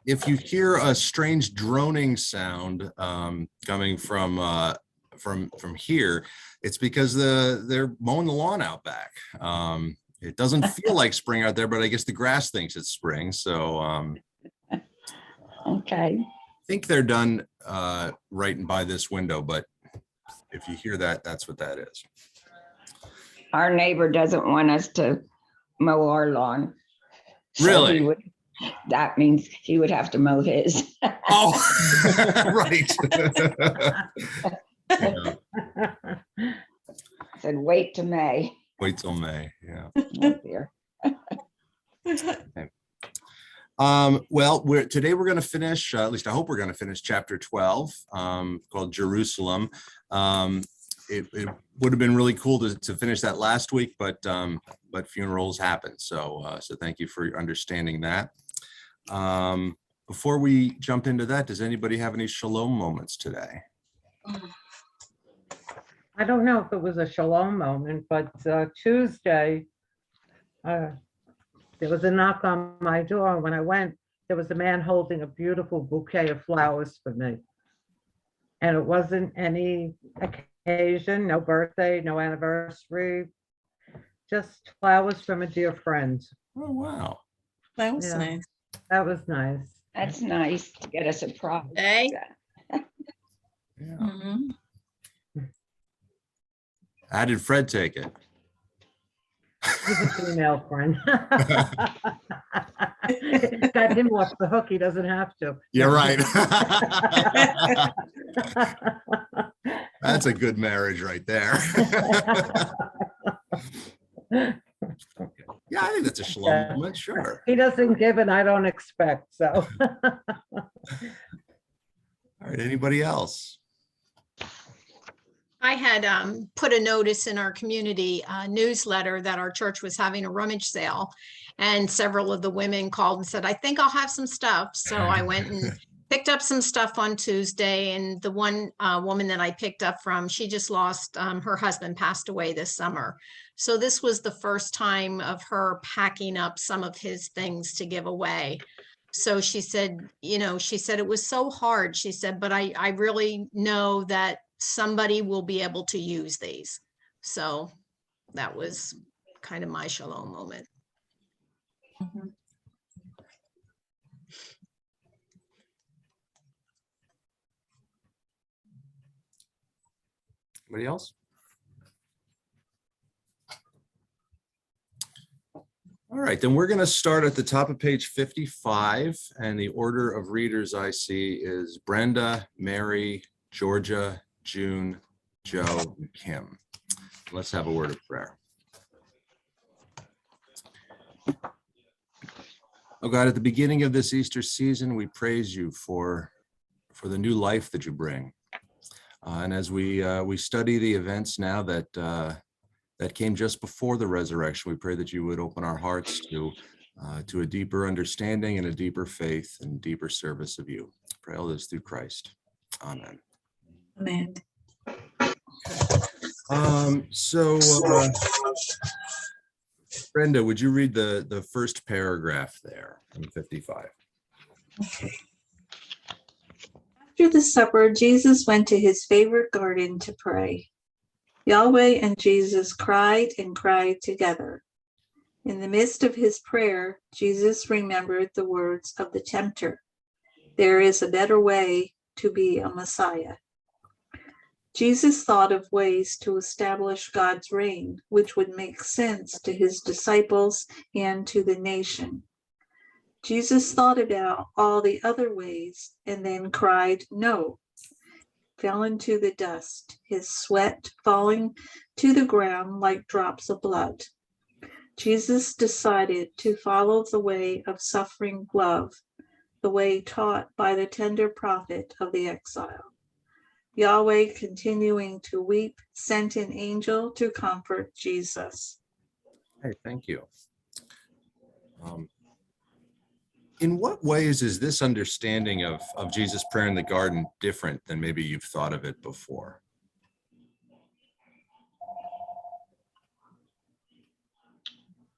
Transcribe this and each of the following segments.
if you hear a strange droning sound coming from here, it's because they're mowing the lawn out back. It doesn't feel like spring out there, but I guess the grass thinks it's spring. So Okay. I think they're done right by this window, but if you hear that, that's what that is. Our neighbor doesn't want us to mow our lawn. Really? That means he would have to mow his. Oh, right. Yeah. Said, wait to May. Wait till May. Yeah. Oh, dear. Okay. Well, today we're going to finish, at least I hope we're going to finish chapter 12, called Jerusalem. It would have been really cool to finish that last week, but funerals happen. So thank you for understanding that. Before we jump into that, does anybody have any shalom moments today? I don't know if it was a shalom moment, but Tuesday, there was a knock on my door. When I went, there was a man holding a beautiful bouquet of flowers for me. And it wasn't any occasion, no birthday, no anniversary, just flowers from a dear friend. Oh, wow. That was Yeah. nice. That was nice. That's nice to get a surprise. Hey. Yeah. Mhm. How did Fred take it? He's a female friend. Got him off the hook. He doesn't have to. Yeah, right. That's a good marriage right there. Yeah, I think that's a shalom moment, sure. He doesn't give and I don't expect, so. All right, anybody else? I had put a notice in our community newsletter that our church was having a rummage sale. And several of the women called and said, I think I'll have some stuff. So I went and picked up some stuff on Tuesday. And the one woman that I picked up from, she just lost, her husband passed away this summer. So this was the first time of her packing up some of his things to give away. So she said, she said it was so hard. She said, but I really know that somebody will be able to use these. So that was kind of my shalom moment. Mhm. Anybody else? All right, then we're going to start at the top of page 55, and the order of readers I see is Brenda, Mary, Georgia, June, Joe, and Kim. Let's have a word of prayer. Oh God, at the beginning of this Easter season, we praise you for the new life that you bring. And as we study the events now that came just before the resurrection, we pray that you would open our hearts to a deeper understanding and a deeper faith and deeper service of you. I pray all this through Christ. Amen. Amen. So Brenda, would you read the first paragraph there in 55? Okay. After the supper, Jesus went to his favorite garden to pray. Yahweh and Jesus cried and cried together. In the midst of his prayer, Jesus remembered the words of the tempter. There is a better way to be a Messiah. Jesus thought of ways to establish God's reign, which would make sense to his disciples and to the nation. Jesus thought about all the other ways and then cried, no, fell into the dust, his sweat falling to the ground like drops of blood. Jesus decided to follow the way of suffering love, the way taught by the tender prophet of the exile. Yahweh, continuing to weep, sent an angel to comfort Jesus. Hey, thank you. In what ways is this understanding of Jesus' prayer in the garden different than maybe you've thought of it before?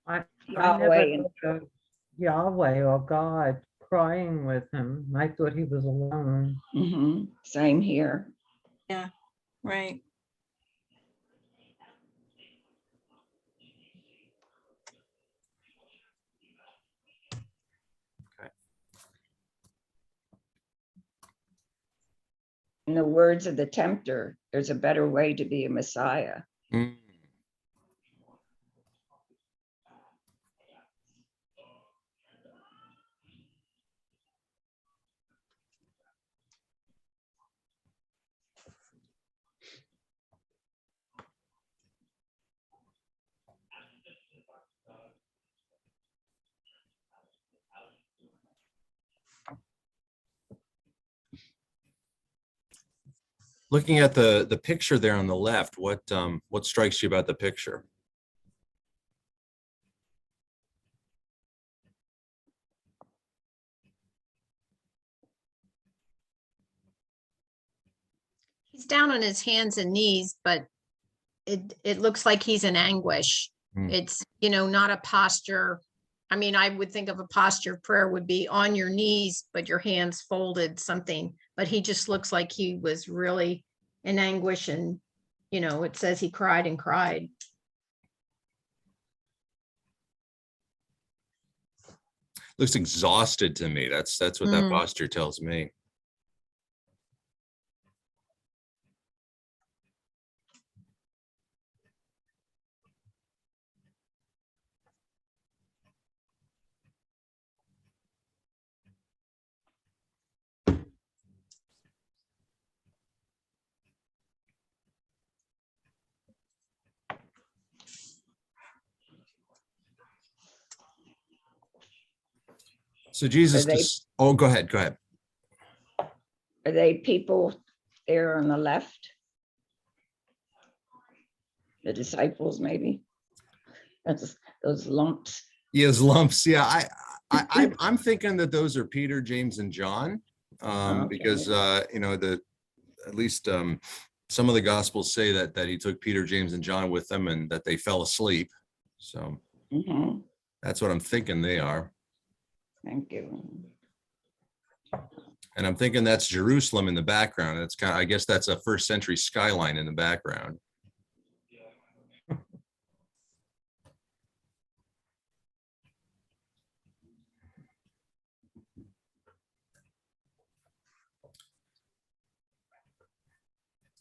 I Yahweh never thought of Yahweh or God crying with him. I thought he was alone. Same here. Right. In the words of the tempter, there's a better way to be a Messiah. Mm. Looking at the picture there on the left, what strikes you about the picture? He's down on his hands and knees, but it looks like he's in anguish. It's, not a posture. I mean, I would think of a posture of prayer would be on your knees, but your hands folded, something, but he just looks like he was really in anguish, and, it says he cried and cried. Looks exhausted to me. That's what that posture tells me. So Jesus, oh, go ahead. Are they people there on the left? The disciples, maybe? That's those lumps. Yes, lumps. Yeah, I'm thinking that those are Peter, James, and John, because at least some of the Gospels say that he took Peter, James, and John with him, and that they fell asleep. So that's what I'm thinking they are. Thank you. And I'm thinking that's Jerusalem in the background. It's I guess that's a first century skyline in the background.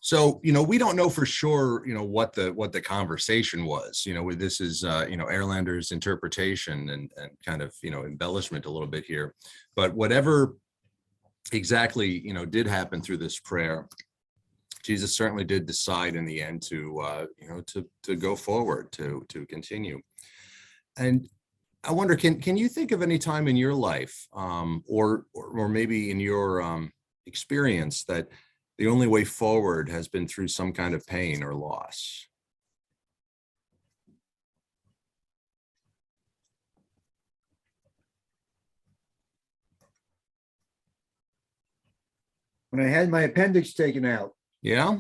So, we don't know for sure, what the conversation was. This is, Erlander's interpretation and kind of, embellishment a little bit here. But whatever exactly, did happen through this prayer, Jesus certainly did decide in the end to, to go forward, to continue. And I wonder, can you think of any time in your life, or maybe in your experience, that the only way forward has been through some kind of pain or loss? When I had my appendix taken out, Yeah.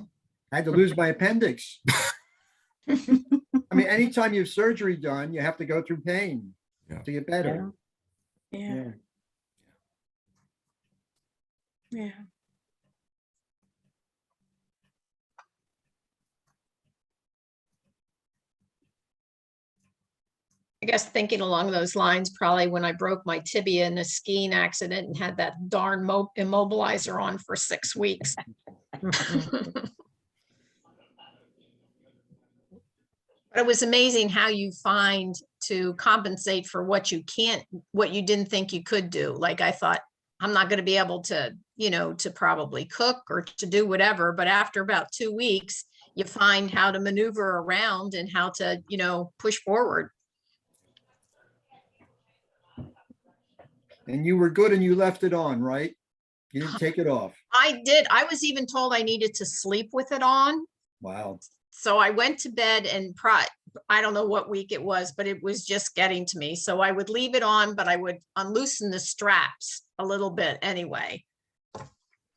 I had to lose my appendix. I mean, anytime you have surgery done, you have to go through pain to get better. Yeah. I guess thinking along those lines, probably when I broke my tibia in a skiing accident and had that darn immobilizer on for 6 weeks. But it was amazing how you find to compensate for what you didn't think you could do. Like I thought, I'm not going to be able to, to probably cook or to do whatever. But after about 2 weeks, you find how to maneuver around and how to, push forward. And you were good and you left it on, right? You didn't take it off. I did. I was even told I needed to sleep with it on. Wow. So I went to bed and I don't know what week it was, but it was just getting to me. So I would leave it on, but I would unloosen the straps a little bit anyway.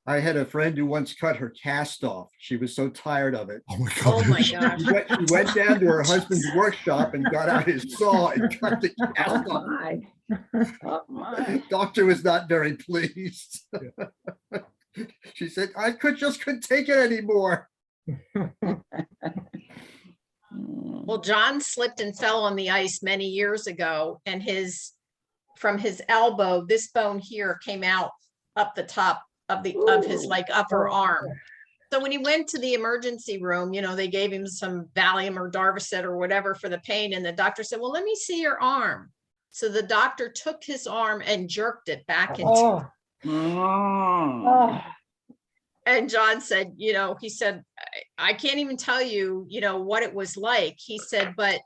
I had a friend who once cut her cast off. She was so tired of it. Oh my Oh my gosh. gosh. She went down to her husband's workshop and got out his saw and cut the cast off. My. Oh, my. Doctor was not very pleased. She said, I couldn't take it anymore. Well, John slipped and fell on the ice many years ago, and from his elbow, this bone here came out up the top of his like upper arm. So when he went to the emergency room, they gave him some Valium or Darvocet or whatever for the pain, and the doctor said, well, let me see your arm. So the doctor took his arm and jerked it back into Oh, Oh. oh, And John said, he said, I can't even tell you, what it was like. He said, but,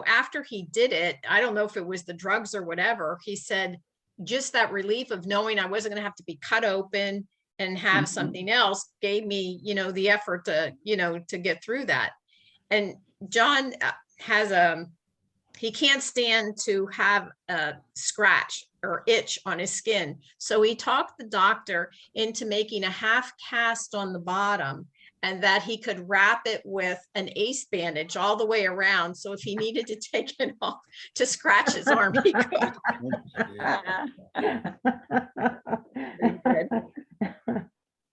after he did it, I don't know if it was the drugs or whatever. He said, just that relief of knowing I wasn't going to have to be cut open and have something else gave me, the effort to, to get through that. And John has he can't stand to have a scratch or itch on his skin. So he talked the doctor into making a half cast on the bottom, and that he could wrap it with an ace bandage all the way around. So if he needed to take it off to scratch his arm, he could.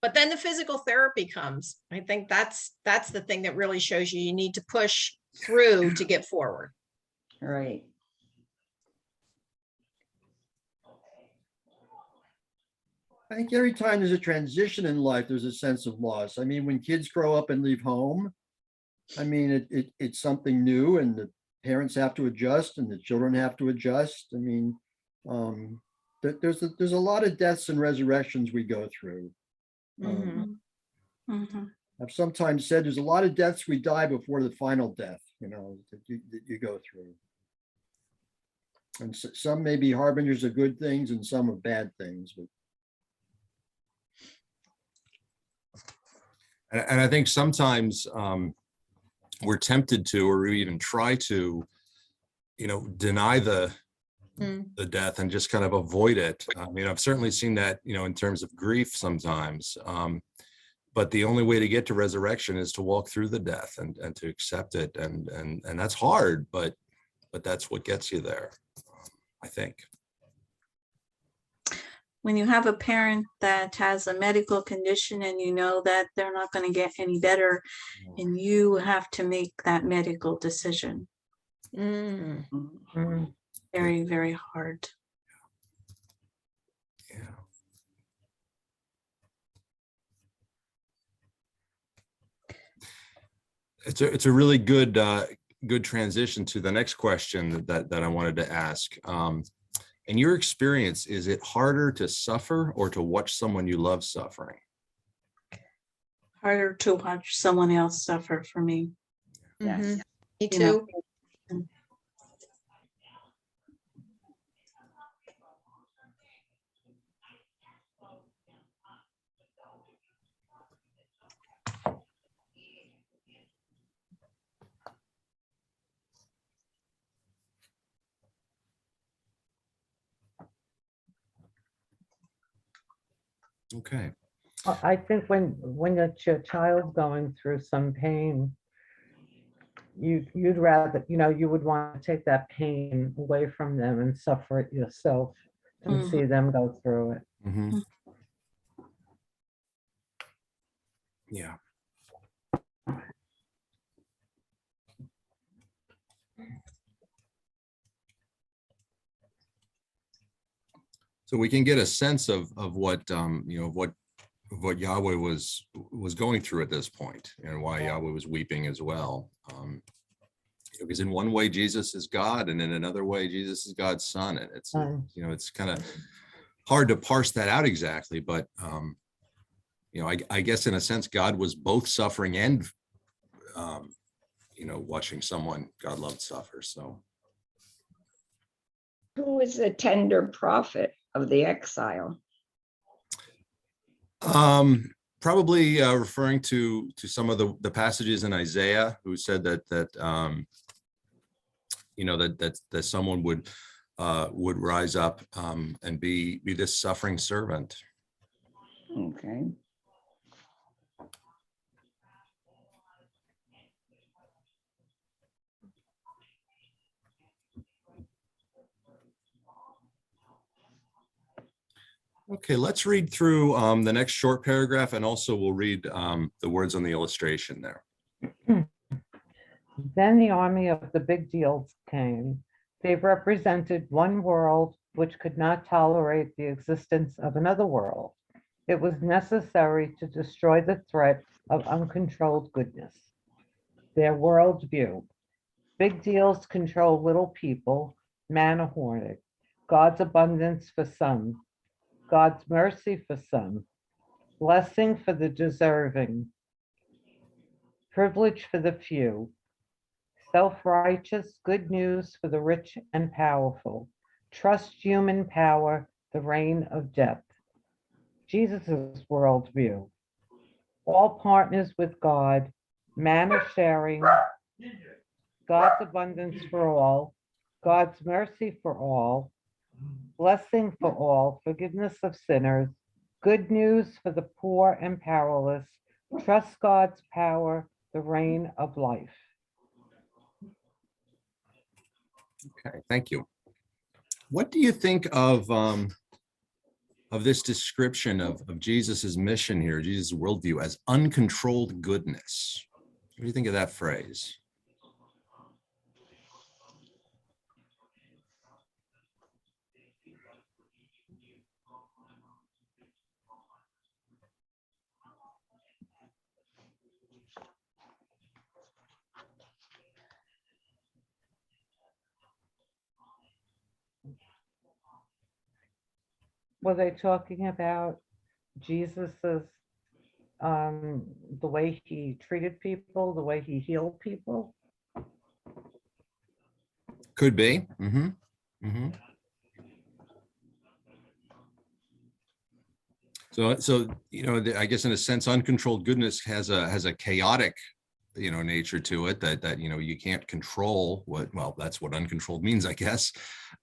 But then the physical therapy comes. I think that's the thing that really shows you need to push through to get forward. Right. I think every time there's a transition in life, there's a sense of loss. I mean, when kids grow up and leave home, I mean, it's something new, and the parents have to adjust and the children have to adjust. I mean, there's a lot of deaths and resurrections we go through. I've sometimes said there's a lot of deaths we die before the final death, that you go through. And some may be harbingers of good things and some of bad things. But And I think sometimes we're tempted to, or we even try to, deny the death and just kind of avoid it. I mean, I've certainly seen that, in terms of grief sometimes. But the only way to get to resurrection is to walk through the death and to accept it. And that's hard, but that's what gets you there, I think. When you have a parent that has a medical condition and you know that they're not going to get any better, and you have to make that medical decision. Very, very hard. Yeah. It's a really good transition to the next question that I wanted to ask. In your experience, is it harder to suffer or to watch someone you love suffering? Harder to watch someone else suffer for me. Yes. Me You know, too. Okay. I think when it's your child going through some pain, you'd rather, you would want to take that pain away from them and suffer it yourself and see them go through it. Mm-hmm. Yeah. So we can get a sense of what what Yahweh was going through at this point, and why Yahweh was weeping as well. Because in one way Jesus is God, and in another way Jesus is God's son, and it's it's kind of hard to parse that out exactly, but I guess in a sense God was both suffering and watching someone God loved suffer. So Who is the tender prophet of the exile? Probably referring to some of the passages in Isaiah, who said that someone would rise up and be this suffering servant. Okay. Okay, let's read through the next short paragraph, and also we'll read the words on the illustration there. Then the army of the big deals came. They represented one world which could not tolerate the existence of another world. It was necessary to destroy the threat of uncontrolled goodness. Their worldview. Big deals control little people, manna hornet, God's abundance for some, God's mercy for some, blessing for the deserving, privilege for the few, self-righteous good news for the rich and powerful, trust human power, the reign of death. Jesus' worldview, all partners with God, manna sharing, God's abundance for all, God's mercy for all, blessing for all, forgiveness of sinners, good news for the poor and powerless, trust God's power, the reign of life. Okay, thank you. What do you think of this description of Jesus's mission here, Jesus' worldview, as uncontrolled goodness? What do you think of that phrase? Were they talking about Jesus's the way he treated people, the way he healed people? Could be. Mm-hmm. Mm-hmm. So I guess in a sense, uncontrolled goodness has a chaotic, nature to it that you can't control what. Well, that's what uncontrolled means, I guess.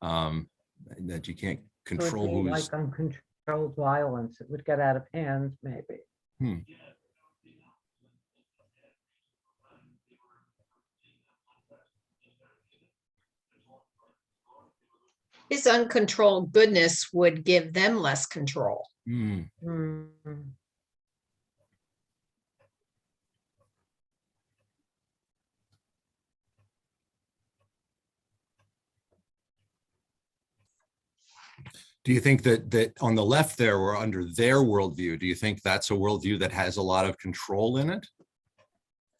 That you can't So it'd control be who's. like uncontrolled violence. It would get out of hand, maybe. His uncontrolled goodness would give them less control. Mm. Do you think that on the left there, or under their worldview, do you think that's a worldview that has a lot of control in it?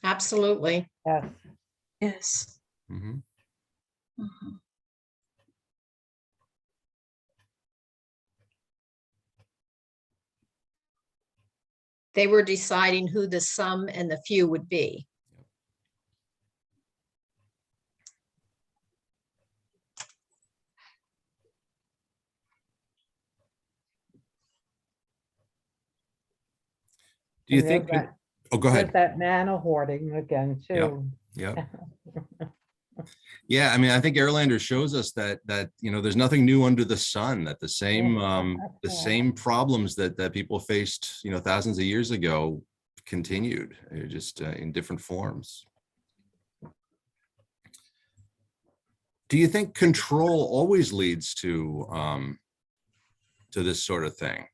Absolutely. Yes. Yes. Mm-hmm. Mhm. They were deciding who the some and the few would be. Do you And think? there's Oh, go there's ahead. that manna hoarding again, too. Yeah. Yeah, I mean, I think Erlander shows us that there's nothing new under the sun. That the same problems that people faced thousands of years ago continued, just in different forms. Do you think control always leads to this sort of thing?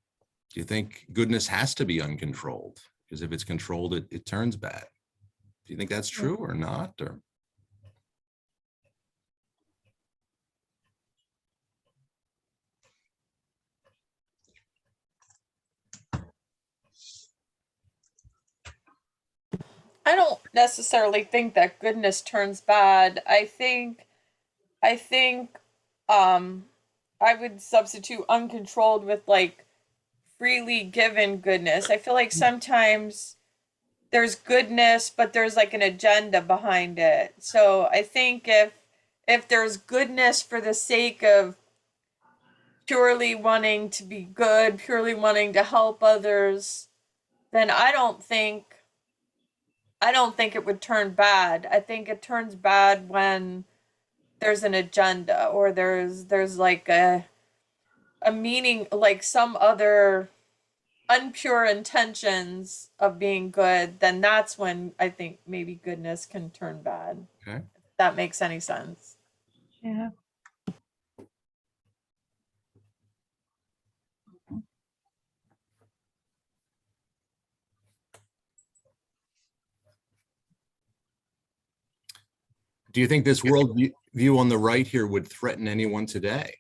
Do you think goodness has to be uncontrolled? Because if it's controlled, it turns bad. Do you think that's true or not? Or I don't necessarily think that goodness turns bad. I think I would substitute uncontrolled with like freely given goodness. I feel like sometimes there's goodness, but there's like an agenda behind it. So I think if there's goodness for the sake of purely wanting to be good, purely wanting to help others, then I don't think it would turn bad. I think it turns bad when there's an agenda or there's like a meaning, like some other unpure intentions of being good. Then that's when I think maybe goodness can turn bad. okay. If that makes any sense. Yeah. Do you think this world view on the right here would threaten anyone today?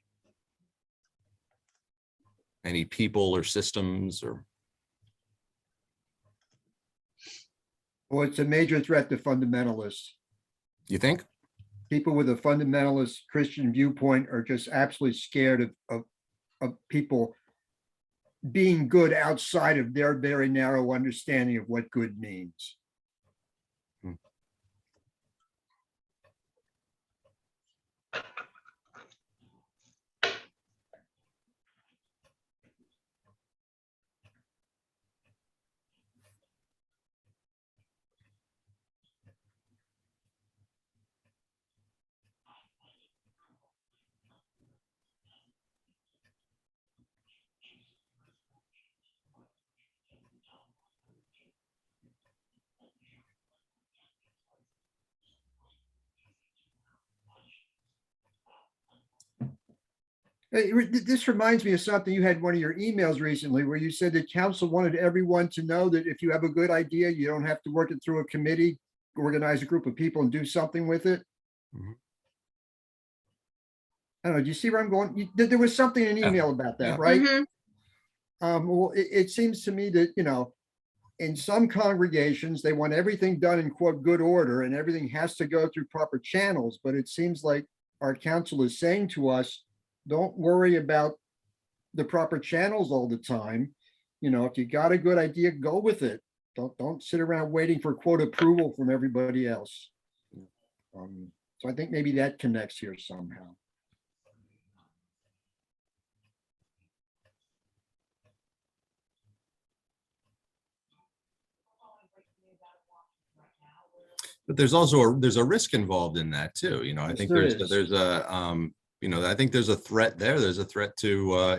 Any people or systems or? Well, it's a major threat to fundamentalists. You think? People with a fundamentalist Christian viewpoint are just absolutely scared of people being good outside of their very narrow understanding of what good means. This reminds me of something you had in one of your emails recently where you said that council wanted everyone to know that if you have a good idea, you don't have to work it through a committee, organize a group of people and do something with it. Mhm. I don't know. Do you see where I'm going? There was something in an email about that, Yeah. right? Mhm. Well, it seems to me that, in some congregations, they want everything done in quote good order and everything has to go through proper channels. But it seems like our council is saying to us, don't worry about the proper channels all the time. If you got a good idea, go with it. Don't sit around waiting for quote approval from everybody else. So I think maybe that connects here somehow. But there's also there's a risk involved in that too. I Yes, think there there's is. I think there's a threat there. There's a threat to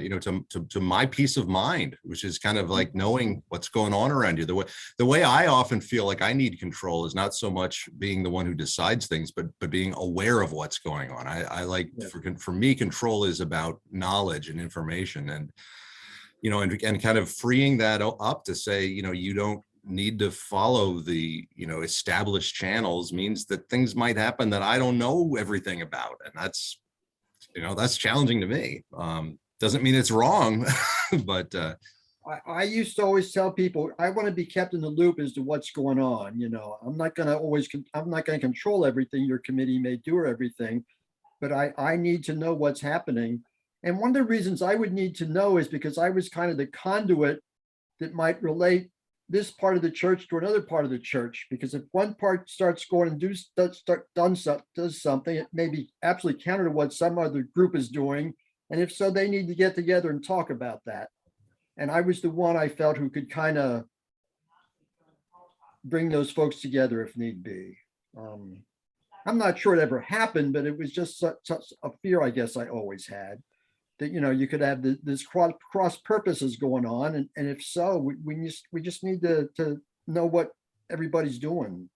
to my peace of mind, which is kind of like knowing what's going on around you. The way I often feel like I need control is not so much being the one who decides things, but being aware of what's going on. I like for me, control is about knowledge and information, and and kind of freeing that up to say, you don't need to follow the established channels means that things might happen that I don't know everything about, and that's challenging to me. Doesn't mean it's wrong, but I used to always tell people I want to be kept in the loop as to what's going on. I'm not going to control everything your committee may do or everything, but I need to know what's happening. And one of the reasons I would need to know is because I was kind of the conduit that might relate this part of the church to another part of the church. Because if one part starts going and does something, it may be absolutely counter to what some other group is doing. And if so, they need to get together and talk about that. And I was the one I felt who could kind of bring those folks together if need be. I'm not sure it ever happened, but it was just such a fear, I guess, I always had. That you could have this cross purposes going on, and if so, we just need to know what everybody's doing.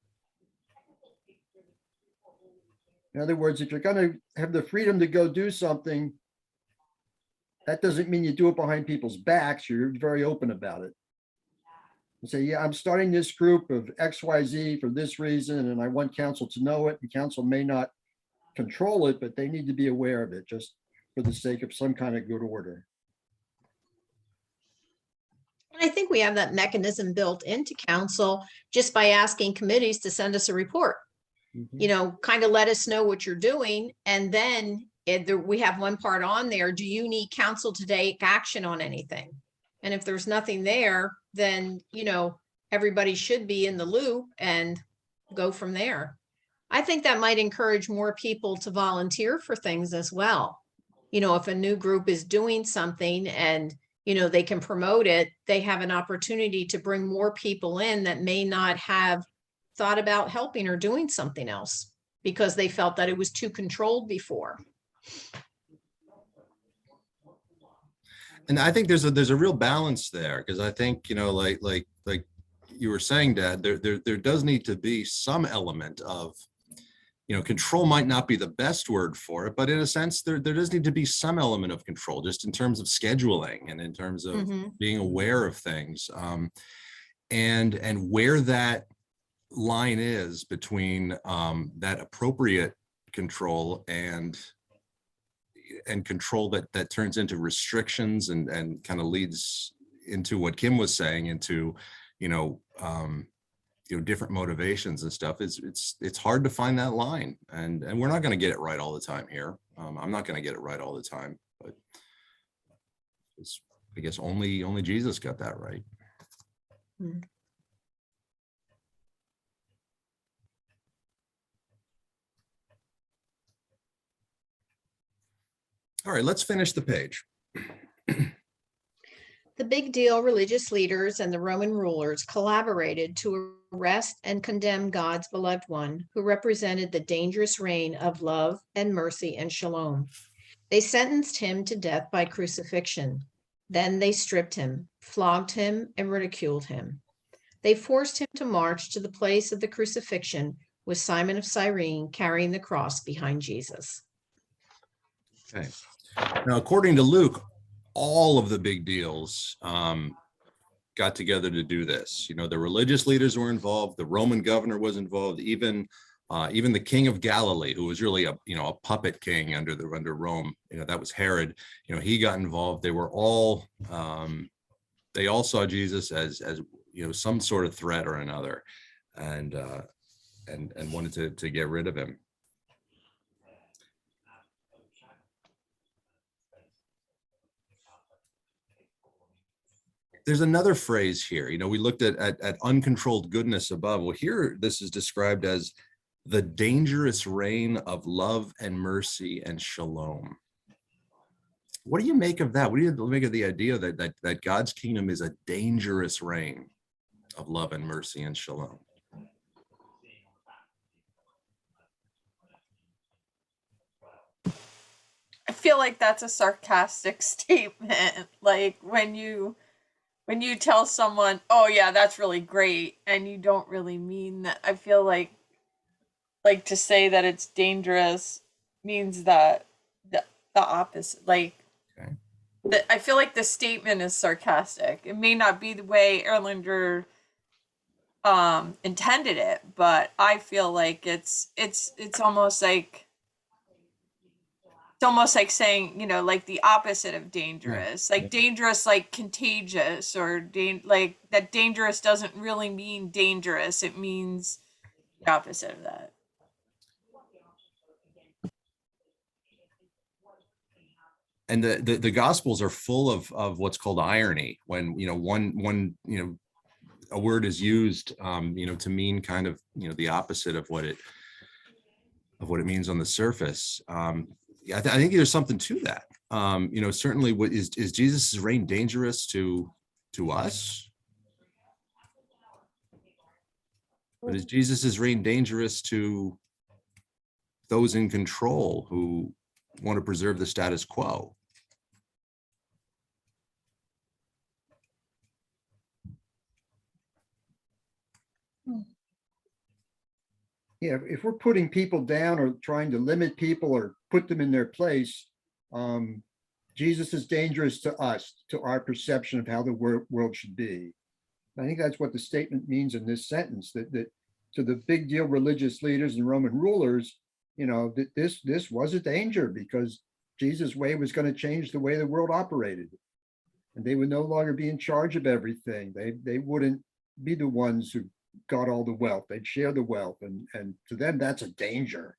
In other words, if you're going to have the freedom to go do something, that doesn't mean you do it behind people's backs. You're very open about it. You say, yeah, I'm starting this group of XYZ for this reason, and I want council to know it. And council may not control it, but they need to be aware of it, just for the sake of some kind of good order. And I think we have that mechanism built into council just by asking committees to send us a report. Kind of let us know what you're doing. And then we have one part on there. Do you need council to take action on anything? And if there's nothing there, then, everybody should be in the loop and go from there. I think that might encourage more people to volunteer for things as well. If a new group is doing something and, they can promote it, they have an opportunity to bring more people in that may not have thought about helping or doing something else because they felt that it was too controlled before. And I think there's a real balance there, because I think, like you were saying, Dad, there does need to be some element of, control might not be the best word for it, but in a sense, there does need to be some element of control, just in terms of scheduling and in terms of being aware of things, and where that line is between that appropriate control and control that turns into restrictions and kind of leads into what Kim was saying, into different motivations and stuff. It's hard to find that line, and we're not going to get it right all the time here. I'm not going to get it right all the time, but I guess only Jesus got that right. All right, let's finish the page. The big deal religious leaders and the Roman rulers collaborated to arrest and condemn God's beloved one, who represented the dangerous reign of love and mercy and shalom. They sentenced him to death by crucifixion. Then they stripped him, flogged him, and ridiculed him. They forced him to march to the place of the crucifixion with Simon of Cyrene carrying the cross behind Jesus. Okay. Now, according to Luke, all of the big deals got together to do this. The religious leaders were involved. The Roman governor was involved. Even the king of Galilee, who was really a puppet king under Rome. That was Herod. He got involved. They were all they all saw Jesus as some sort of threat or another, and wanted to get rid of him. There's another phrase here. We looked at uncontrolled goodness above. Well, here this is described as the dangerous reign of love and mercy and shalom. What do you make of that? What do you make of the idea that God's kingdom is a dangerous reign of love and mercy and shalom? I feel like that's a sarcastic statement. Like when you tell someone, oh yeah, that's really great, and you don't really mean that. I feel like to say that it's dangerous means that the opposite. Like, okay. I feel like the statement is sarcastic. It may not be the way Erlander intended it, but I feel like it's almost like saying, like the opposite of dangerous, like dangerous, like contagious, or like that dangerous doesn't really mean dangerous. It means the opposite of that. And the Gospels are full of what's called irony, when one a word is used to mean kind of the opposite of what it means on the surface. I think there's something to that. Certainly, what is Jesus' reign dangerous to us? But is Jesus' reign dangerous to those in control who want to preserve the status quo? Yeah, if we're putting people down or trying to limit people or put them in their place, Jesus is dangerous to us, to our perception of how the world should be. I think that's what the statement means in this sentence, that to the big deal religious leaders and Roman rulers, that this was a danger, because Jesus' way was going to change the way the world operated. And they would no longer be in charge of everything. They wouldn't be the ones who got all the wealth. They'd share the wealth, and to them that's a danger.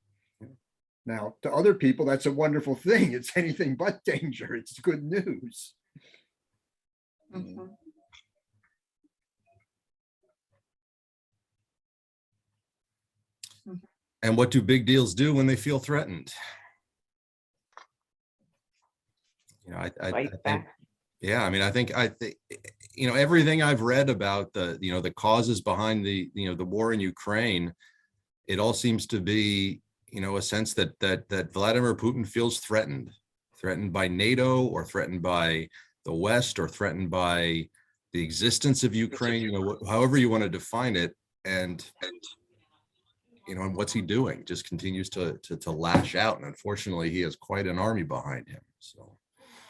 Now to other people that's a wonderful thing. It's anything but danger. It's good news. Mm-hmm. And what do big deals do when they feel threatened? I think, yeah, I think everything I've read about the causes behind the war in Ukraine, it all seems to be a sense that Vladimir Putin feels threatened by NATO, or threatened by the West, or threatened by the existence of Ukraine, however you want to define it. And and what's he doing? Just continues to lash out, and unfortunately he has quite an army behind him. So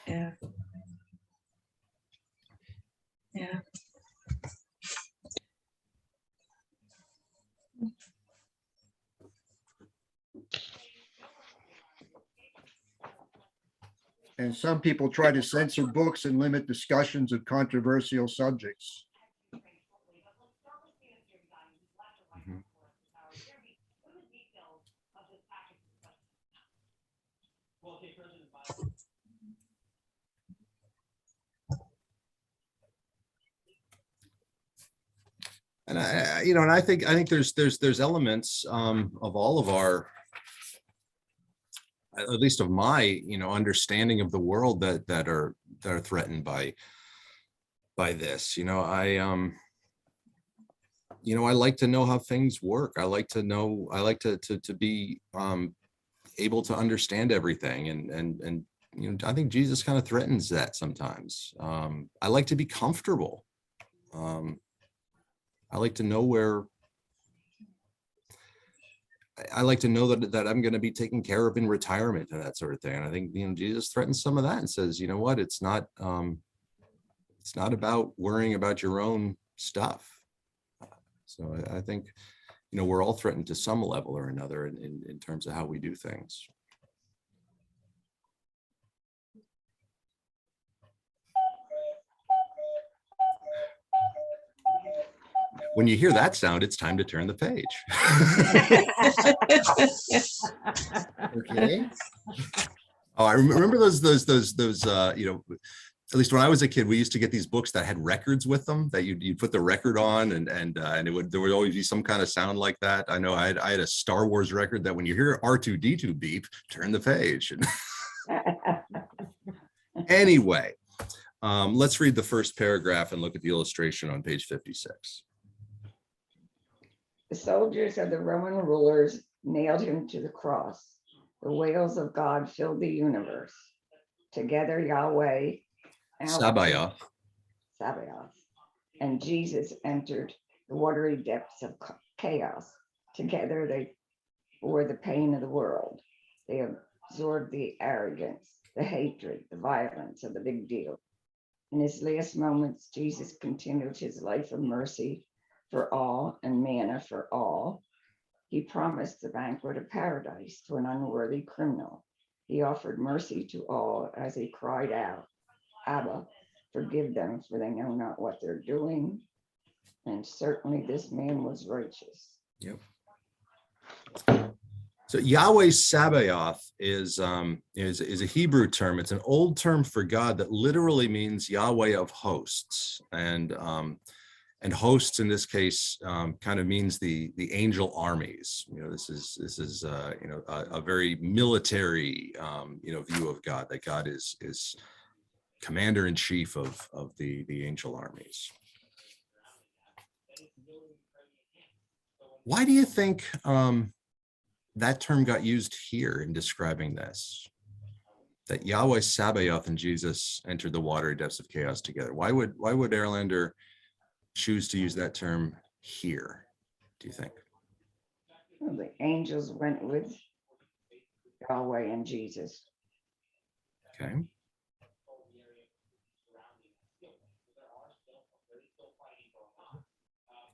Yeah. Yeah. And some people try to censor books and limit discussions of controversial subjects. Mhm. And I think there's elements of all of our, at least of my, understanding of the world that are threatened by this. I like to know how things work. I like to be able to understand everything, and I think Jesus kind of threatens that sometimes. I like to be comfortable. I like to know that I'm going to be taken care of in retirement and that sort of thing. And I think, Jesus threatens some of that and says, you know what, it's not about worrying about your own stuff. So I think, we're all threatened to some level or another in terms of how we do things. When you hear that sound, it's time to turn the page. Okay. Oh, I remember those, at least when I was a kid, we used to get these books that had records with them that you'd put the record on, and there would always be some kind of sound like that. I know I had a Star Wars record that when you hear R2-D2 beep, turn the page. Anyway, let's read the first paragraph and look at the illustration on page 56. The soldiers of the Roman rulers nailed him to the cross. The wails of God filled the universe. Together, Yahweh Sabayoth and Jesus entered the watery depths of chaos. Together, they bore the pain of the world. They absorbed the arrogance, the hatred, the violence of the big deal. In his last moments, Jesus continued his life of mercy for all and manna for all. He promised the banquet of paradise to an unworthy criminal. He offered mercy to all as he cried out, Abba, forgive them, for they know not what they're doing. And certainly this man was righteous. Yep. So Yahweh Sabayoth is a Hebrew term. It's an old term for God that literally means Yahweh of hosts, and hosts in this case kind of means the angel armies. This is a very military view of God, that God is commander in chief of the angel armies. Why do you think that term got used here in describing this? That Yahweh Sabayoth and Jesus entered the watery depths of chaos together. Why would Erlander choose to use that term here, do you think? Well, the angels went with Yahweh and Jesus. Okay.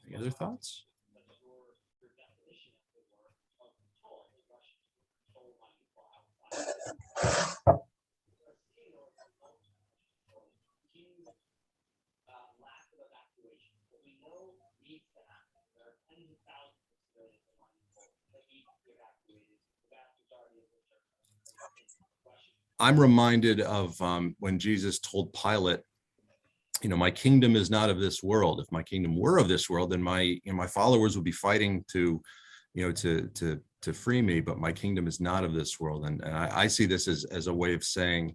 Any other thoughts? I'm reminded of when Jesus told Pilate, my kingdom is not of this world. If my kingdom were of this world, then my followers would be fighting to free me, but my kingdom is not of this world. And I see this as a way of saying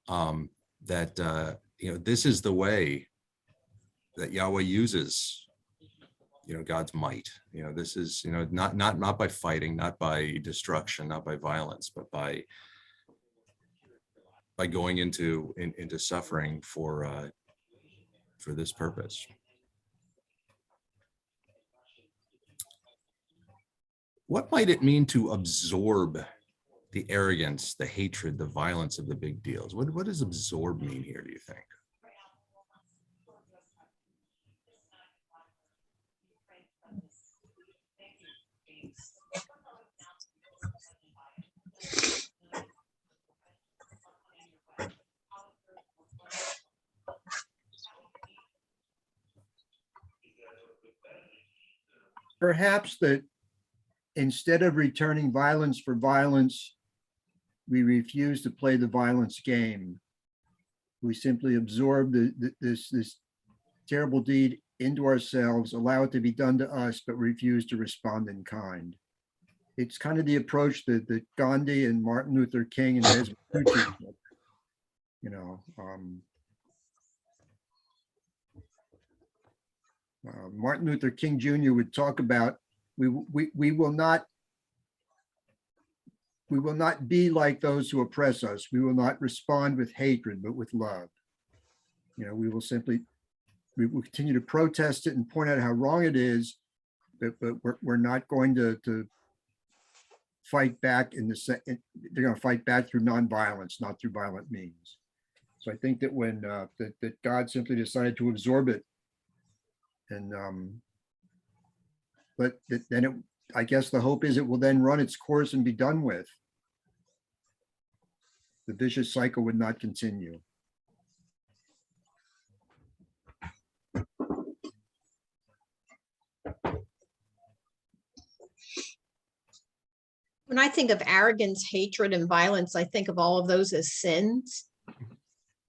that this is the way that Yahweh uses God's might. This is not by fighting, not by destruction, not by violence, but by going into suffering for this purpose. What might it mean to absorb the arrogance, the hatred, the violence of the big deals? What does absorb mean here, do you think? perhaps that instead of returning violence for violence, we refuse to play the violence game. We simply absorb this terrible deed into ourselves, allow it to be done to us, but refuse to respond in kind. It's kind of the approach that Gandhi and Martin Luther King and Desmond Tutu took. You know, Martin Luther King Jr. would talk about, we will not be like those who oppress us. We will not respond with hatred, but with love. You know, we will continue to protest it and point out how wrong it is, but we're not going to fight back they're going to fight back through nonviolence, not through violent means. So I think that when that God simply decided to absorb it, and but then I guess the hope is it will then run its course and be done with. The vicious cycle would not continue. When I think of arrogance, hatred, and violence, I think of all of those as sins.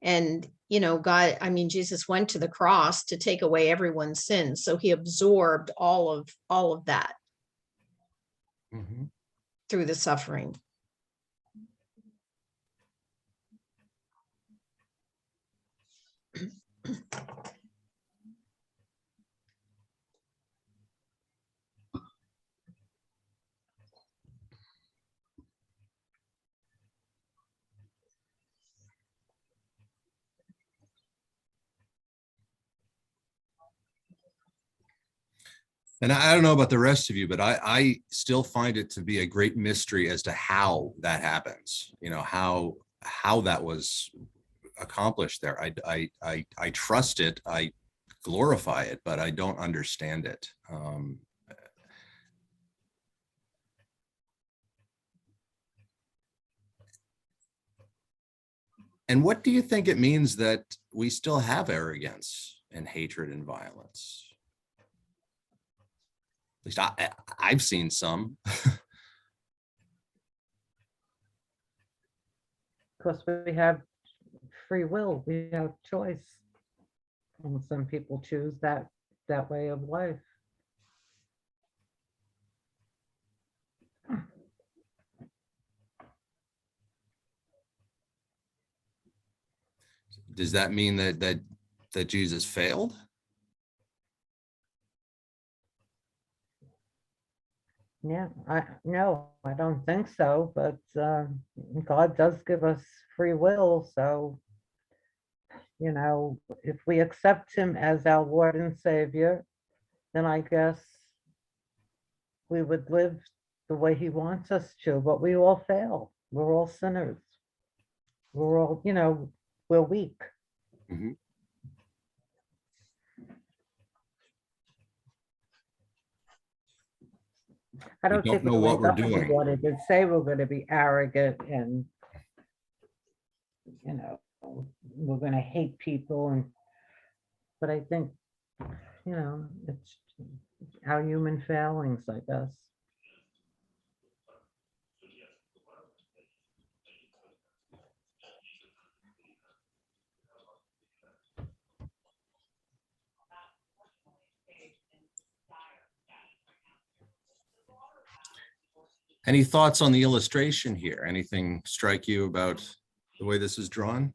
And, you know, God, I mean, Jesus went to the cross to take away everyone's sins. So he absorbed all of that through the suffering. And I don't know about the rest of you, but I still find it to be a great mystery as to how that happens. You know, how that was accomplished there. I trust it. I glorify it, but I don't understand it. And what do you think it means that we still have arrogance and hatred and violence? At least I've seen some. Because we have free will, we have choice. And some people choose that way of life. Does that mean that Jesus failed? Yeah, no, I don't think so, but God does give us free will. So, you know, if we accept him as our Lord and Savior, then I guess we would live the way he wants us to, but we all fail. We're all sinners. We're all, you know, we're weak. Mm-hmm. I don't We think don't know what we're we doing. wanted to say we're going to be arrogant and, you know, we're going to hate people. But I think, you know, it's our human failings, I guess. Any thoughts on the illustration here? Anything strike you about the way this is drawn?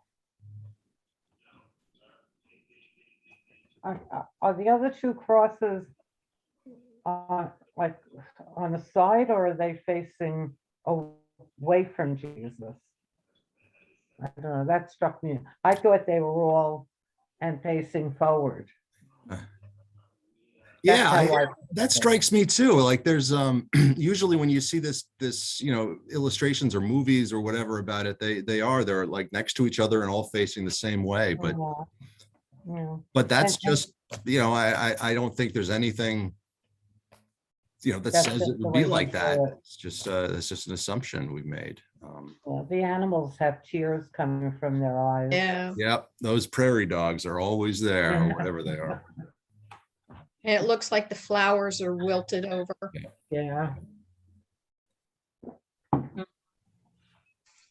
Are the other two crosses like on the side, or are they facing away from Jesus? I don't know, that struck me. I thought they were all and facing forward. Yeah, that strikes me too. Like there's usually when you see this you know, illustrations or movies or whatever about it, they're like next to each other and all facing the same way. But Yeah. But that's just, you know, I don't think there's anything, you know, that That's says just it the would way be they like do that. it. It's just an assumption we've made. Yeah, the animals have tears coming from their eyes. Yeah. Yep, those prairie dogs are always there, or Yeah. whatever they are. And it looks like the flowers are wilted over. Yeah.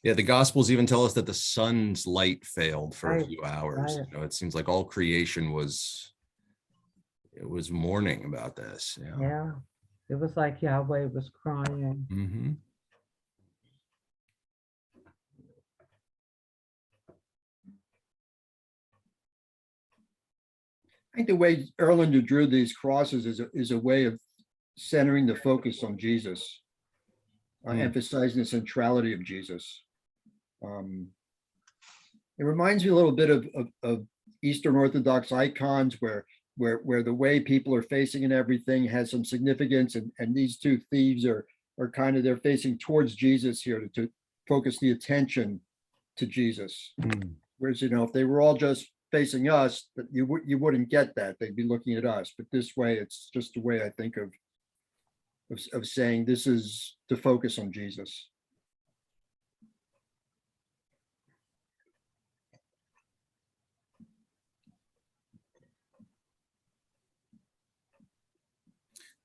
Yeah, the Gospels even tell us that the sun's light failed for a Right, few hours. right. You know, it seems like all creation was mourning about this. Yeah. Yeah. It was like Yahweh was crying. Mm-hmm. I think the way Erlander drew these crosses is a way of centering the focus on Jesus, emphasizing the centrality of Jesus. It reminds me a little bit of Eastern Orthodox icons where the way people are facing and everything has some significance, and these two thieves are kind of, they're facing towards Jesus here to focus the attention to Jesus. Whereas, you know, if they were all just facing us, but you wouldn't get that. They'd be looking at us. But this way, it's just a way I think of saying this is to focus on Jesus.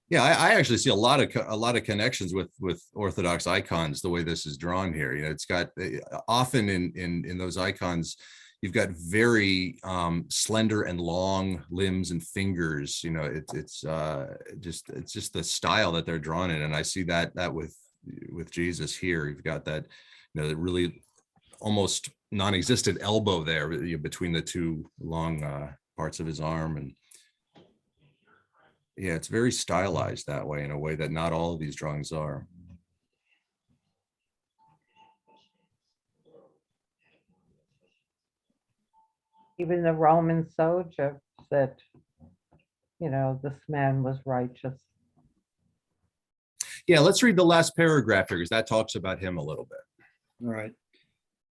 Yeah, I actually see a lot of connections with Orthodox icons, the way this is drawn here. You know, it's got often in those icons, you've got very slender and long limbs and fingers. You know, it's just the style that they're drawn in, and I see that with Jesus here. You've got that, you know, the really almost non-existent elbow there between the two long parts of his arm. And yeah, it's very stylized that way, in a way that not all of these drawings are. Even the Roman soldier said, you know, this man was righteous. Yeah, let's read the last paragraph here, because that talks about him a little bit. All right.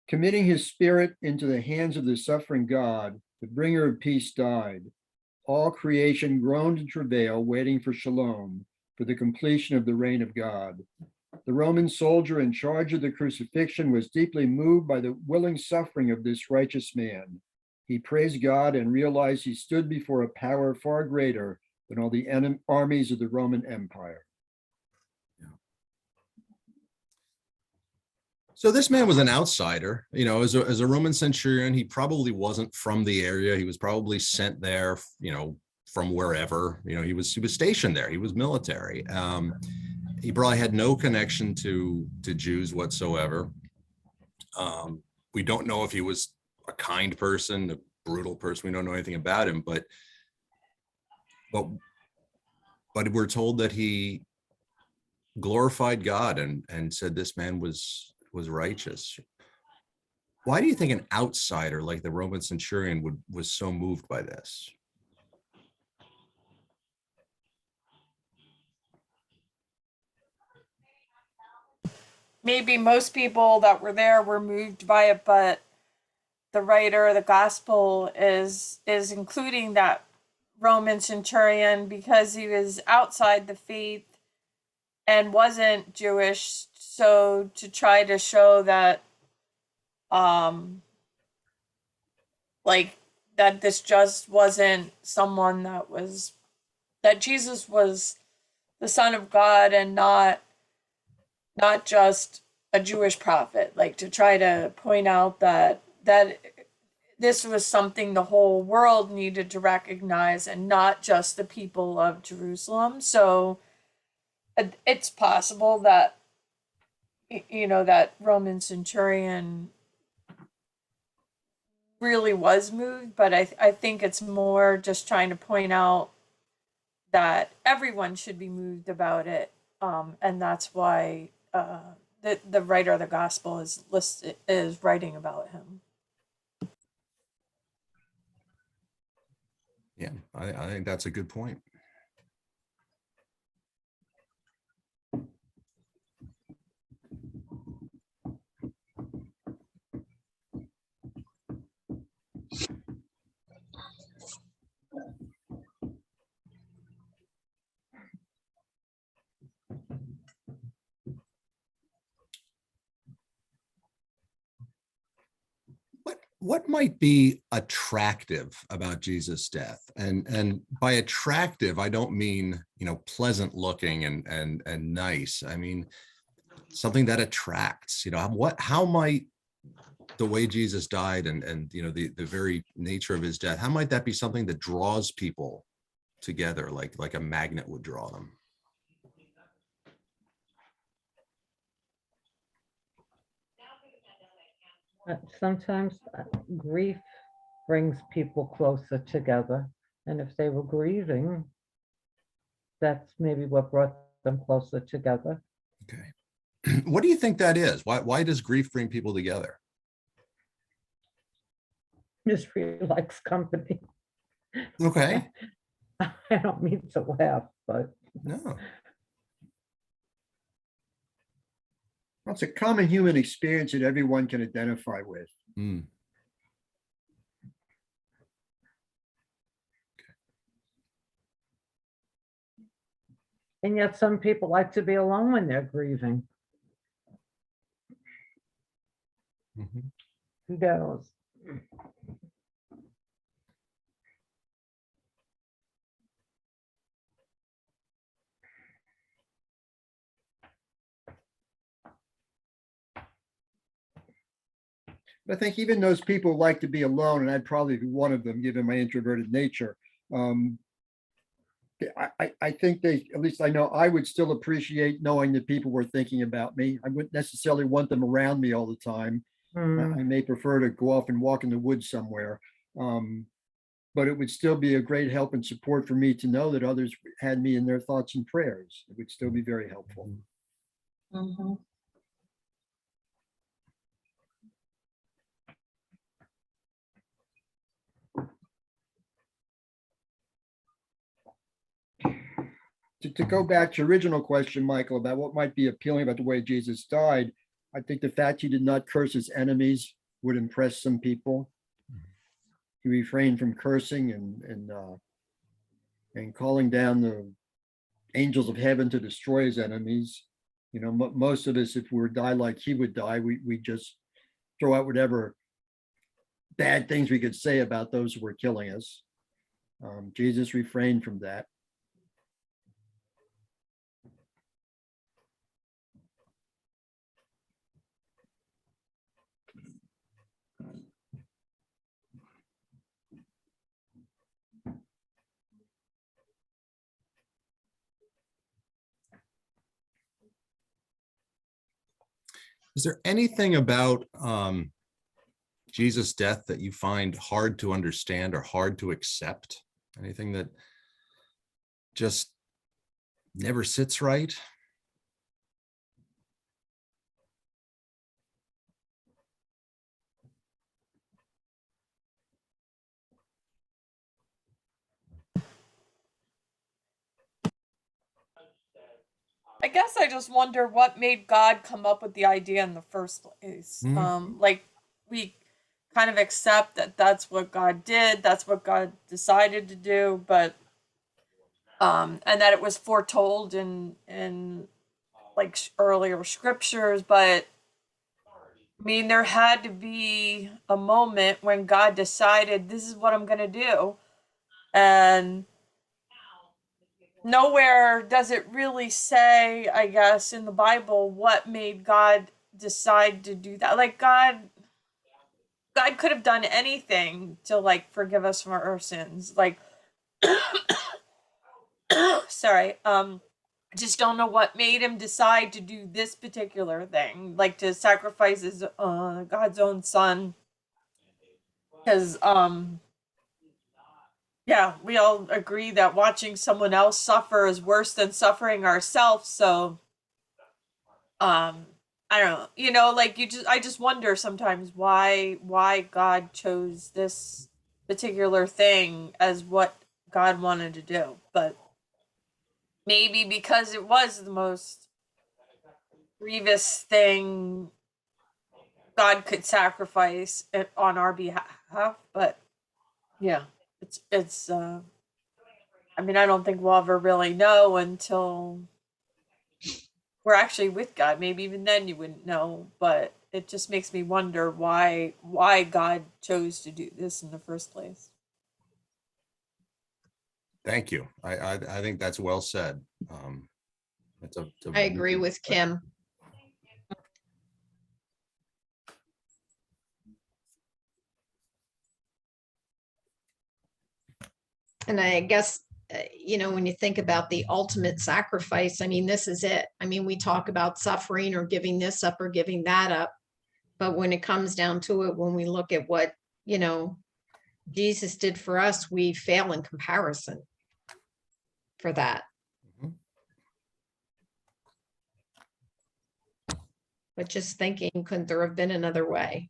Committing his spirit into the hands of the suffering God, the bringer of peace died. All creation groaned in travail, waiting for Shalom, for the completion of the reign of God. The Roman soldier in charge of the crucifixion was deeply moved by the willing suffering of this righteous man. He praised God and realized he stood before a power far greater than all the armies of the Roman Empire. So this man was an outsider, you know, as a Roman centurion. He probably wasn't from the area. He was probably sent there, you know, from wherever. You know, he was stationed there. He was military. He probably had no connection to Jews whatsoever. We don't know if he was a kind person, a brutal person. We don't know anything about him, but we're told that he glorified God and said this man was righteous. Why do you think an outsider like the Roman centurion was so moved by this? Maybe most people that were there were moved by it, but the writer of the gospel is including that Roman centurion because he was outside the faith and wasn't Jewish, so to try to show that like that this just wasn't someone that Jesus was the Son of God and not just a Jewish prophet, like to try to point out that this was something the whole world needed to recognize and not just the people of Jerusalem. So it's possible that, you know, that Roman centurion really was moved, but I think it's more just trying to point out that everyone should be moved about it, and that's why the writer of the gospel is writing about him. Yeah, I think that's a good point. what might be attractive about Jesus' death? And by attractive, I don't mean, pleasant looking and nice. I mean something that attracts. How might the way Jesus died and the very nature of his death, how might that be something that draws people together like a magnet would draw them? Sometimes grief brings people closer together. And if they were grieving, that's maybe what brought them closer together. Okay. What do you think that is? Why does grief bring people together? Mystery likes company. Okay. I don't mean to laugh, but No. It's a common human experience that everyone can identify with. Mm. and yet some people like to be alone when they're grieving. Mhm. Who knows? I think even those people who like to be alone, and I'd probably be one of them, given my introverted nature. I think they, at least I know I would still appreciate knowing that people were thinking about me. I wouldn't necessarily want them around me all the time. Hmm. I may prefer to go off and walk in the woods somewhere. But it would still be a great help and support for me to know that others had me in their thoughts and prayers. It would still be very helpful. Mhm. To go back to your original question, Michael, about what might be appealing about the way Jesus died, I think the fact he did not curse his enemies would impress some people. He refrained from cursing and calling down the angels of heaven to destroy his enemies. You know, most of us, if we were to die like he would die, we just throw out whatever bad things we could say about those who were killing us. Jesus refrained from that. Is there anything about Jesus' death that you find hard to understand or hard to accept? Anything that just never sits right? I guess I just wonder what made God come up with the idea in the first place. Like we kind of accept that that's what God did, that's what God decided to do, but and that it was foretold in like earlier scriptures, but I mean there had to be a moment when God decided this is what I'm going to do. And nowhere does it really say, I guess, in the Bible what made God decide to do that. Like God could have done anything to like forgive us from our sins. Like sorry, I just don't know what made him decide to do this particular thing, like to sacrifice his God's own son. Because yeah, we all agree that watching someone else suffer is worse than suffering ourselves. So I don't know, like I just wonder sometimes why God chose this particular thing as what God wanted to do. But maybe because it was the most grievous thing God could sacrifice it on our behalf. But yeah, it's I mean, I don't think we'll ever really know until we're actually with God. Maybe even then you wouldn't know, but it just makes me wonder why God chose to do this in the first place. Thank you. I think that's well said. I agree with Kim. And I guess, when you think about the ultimate sacrifice, I mean, this is it. I mean, we talk about suffering or giving this up or giving that up. But when it comes down to it, when we look at what, Jesus did for us, we fail in comparison for that. Mhm. But just thinking, couldn't there have been another way?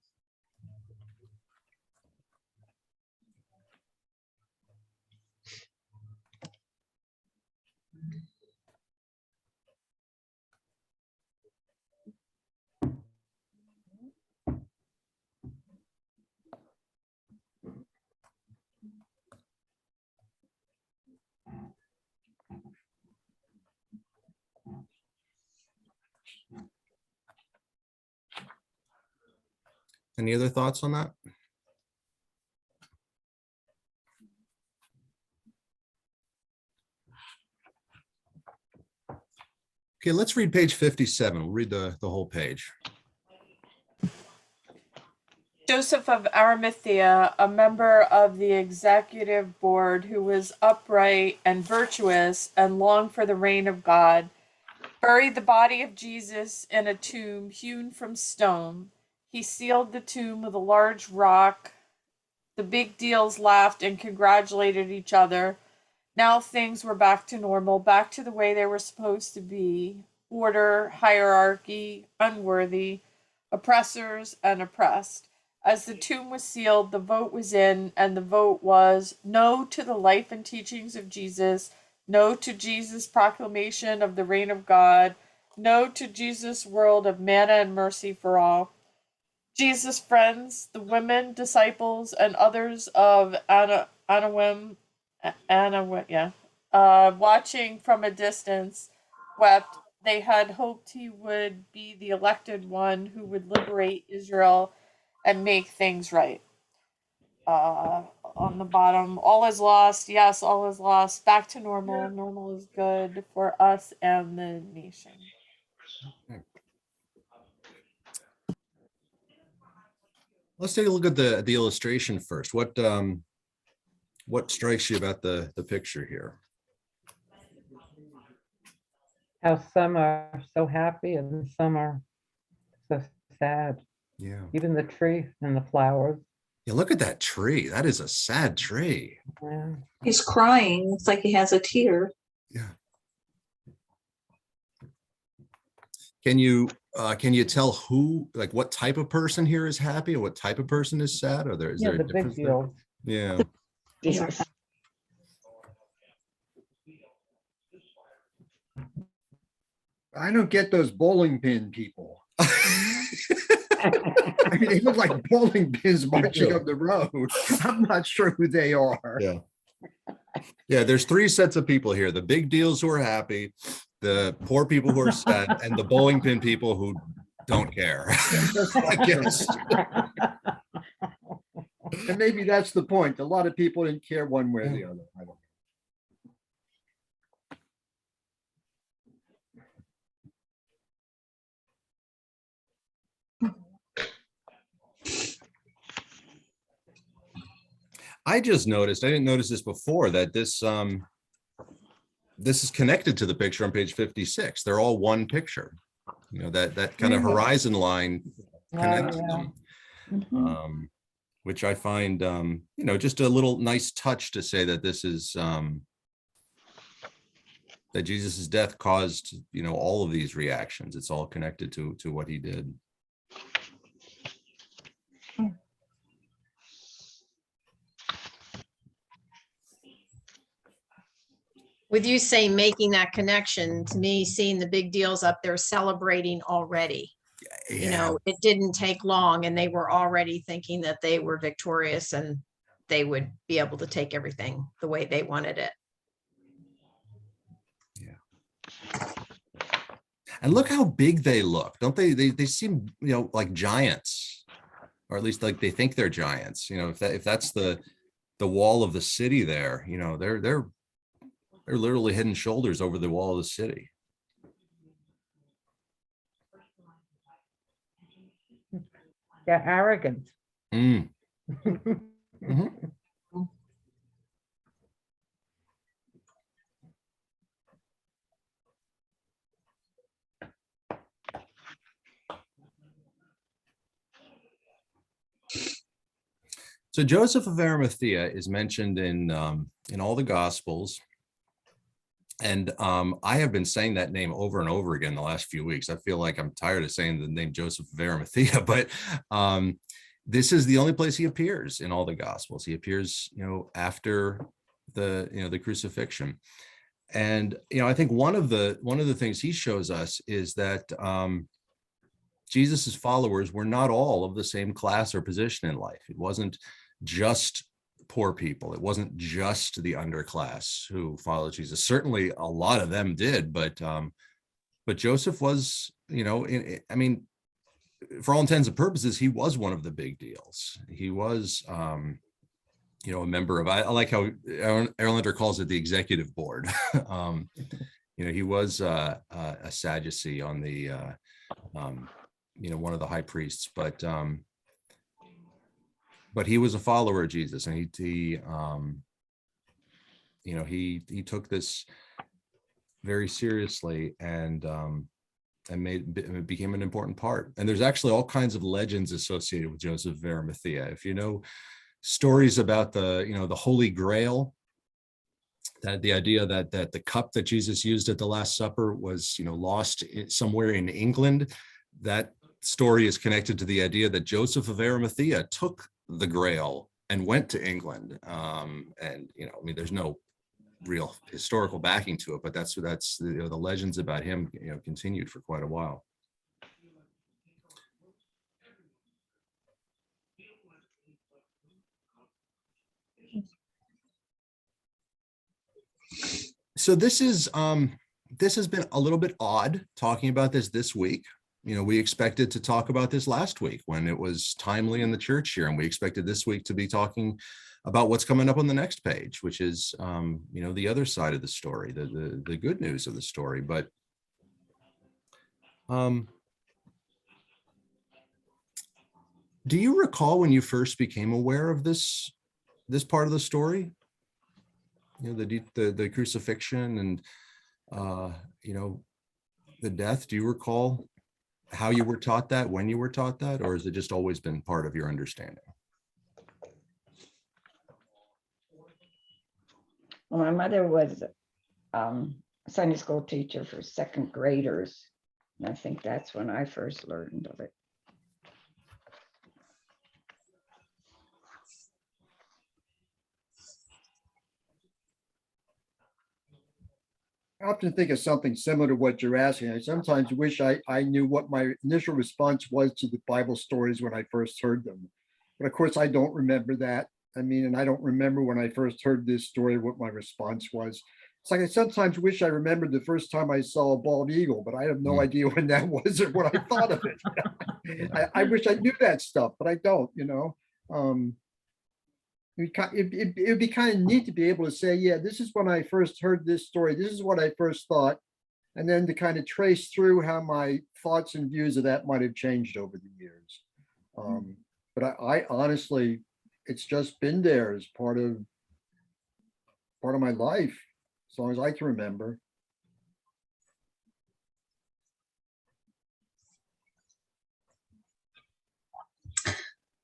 Any other thoughts on that? Okay, let's read page 57. We'll read the whole page. Joseph of Arimathea, a member of the executive board who was upright and virtuous and longed for the reign of God, buried the body of Jesus in a tomb hewn from stone. He sealed the tomb with a large rock. The big deals laughed and congratulated each other. Now things were back to normal, back to the way they were supposed to be. Order, hierarchy, unworthy, oppressors, and oppressed. As the tomb was sealed, the vote was in, and the vote was no to the life and teachings of Jesus, no to Jesus' proclamation of the reign of God, no to Jesus' world of manna and mercy for all. Jesus' friends, the women, disciples, and others of Anawim, watching from a distance, wept. They had hoped he would be the elected one who would liberate Israel and make things right. On the bottom, all is lost. Yes, all is lost. Back to normal. Normal is good for us and the nation. Let's take a look at the illustration first. What strikes you about the picture here? How some are so happy and some are so sad. Yeah. Even the tree and the flowers. Yeah, look at that tree. That is a sad tree. Yeah. He's crying. It's like he has a tear. Yeah. Can you tell who, like, what type of person here is happy or what type of person is sad? Or is there a The big difference there? deal. Yeah. Jesus. I don't get those bowling pin people. I mean, they look like bowling pins marching up the road. I'm not sure who they are. Yeah. Yeah, there's three sets of people here: the big deals who are happy, the poor people who are sad, and the bowling pin people who don't care. I guess. And maybe that's the point. A lot of people didn't care one way or the other. I don't know. I just noticed, I didn't notice this before, that this is connected to the picture on page 56. They're all one picture. That kind of horizon line connects them. Mhm. Which I find, just a little nice touch to say that this is, that Jesus's death caused, all of these reactions. It's all connected to what he did. With you saying making that connection, to me, seeing the big deals up there celebrating already. Yeah. It didn't take long and they were already thinking that they were victorious and they would be able to take everything the way they wanted it. And look how big they look, don't they? They seem, like giants, or at least like they think they're giants. If that's the wall of the city there, they're literally head and shoulders over the wall of the city. They're arrogant. Mm. Mhm. So Joseph of Arimathea is mentioned in all the Gospels, and I have been saying that name over and over again the last few weeks. I feel like I'm tired of saying the name Joseph of Arimathea, but this is the only place he appears in all the Gospels. He appears, after the crucifixion, and I think one of the things he shows us is that Jesus's followers were not all of the same class or position in life. It wasn't just poor people. It wasn't just the underclass who followed Jesus. Certainly a lot of them did, but Joseph was, for all intents and purposes, he was one of the big deals. He was, a member of, I like how Erlander calls it the executive board. He was a Sadducee on the, one of the high priests, but he was a follower of Jesus, and he took this very seriously, and it became an important part. And there's actually all kinds of legends associated with Joseph of Arimathea. If you know stories about the Holy Grail, that the idea that the cup that Jesus used at the Last Supper was lost somewhere in England, that story is connected to the idea that Joseph of Arimathea took the Grail and went to England. There's no real historical backing to it, but that's the legends about him continued for quite a while. So this has been a little bit odd talking about this week. We expected to talk about this last week when it was timely in the church year, and we expected this week to be talking about what's coming up on the next page, which is, the other side of the story, the good news of the story. But do you recall when you first became aware of this part of the story? The crucifixion and, the death. Do you recall how you were taught that, when you were taught that, or has it just always been part of your understanding? Well, my mother was a Sunday school teacher for second graders, and I think that's when I first learned of it. I often think of something similar to what you're asking. I sometimes wish I knew what my initial response was to the Bible stories when I first heard them. But of course, I don't remember that. And I don't remember when I first heard this story, what my response was. It's like I sometimes wish I remembered the first time I saw a bald eagle, but I have no idea when that was or what I thought of it. I wish I knew that stuff, but I don't, It'd be kind of neat to be able to say, yeah, this is when I first heard this story. This is what I first thought. And then to kind of trace through how my thoughts and views of that might have changed over the years. But I honestly, it's just been there as part of my life, as long as I can remember.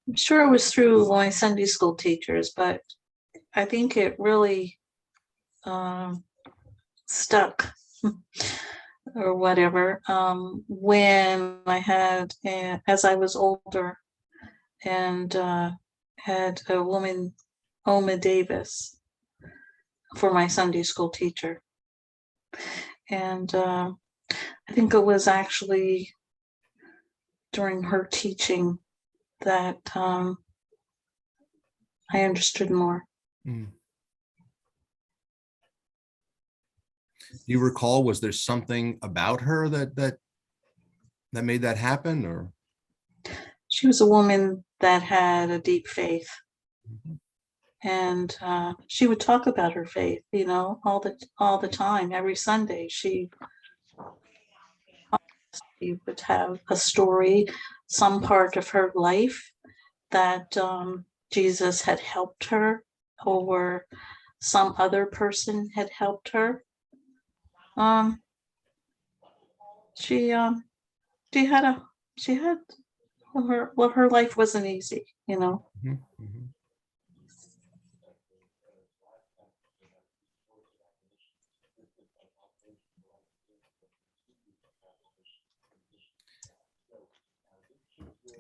I'm sure it was through my Sunday school teachers, but I think it really stuck or whatever when I had, as I was older, and had a woman, Oma Davis, for my Sunday school teacher. And I think it was actually during her teaching that I understood more. Do you recall, was there something about her that made that happen, or? She was a woman that had a deep faith, Mhm. and she would talk about her faith, all the time. Every Sunday, she would have a story, some part of her life that Jesus had helped her, or some other person had helped her. She had her life wasn't easy, Mhm, mhm.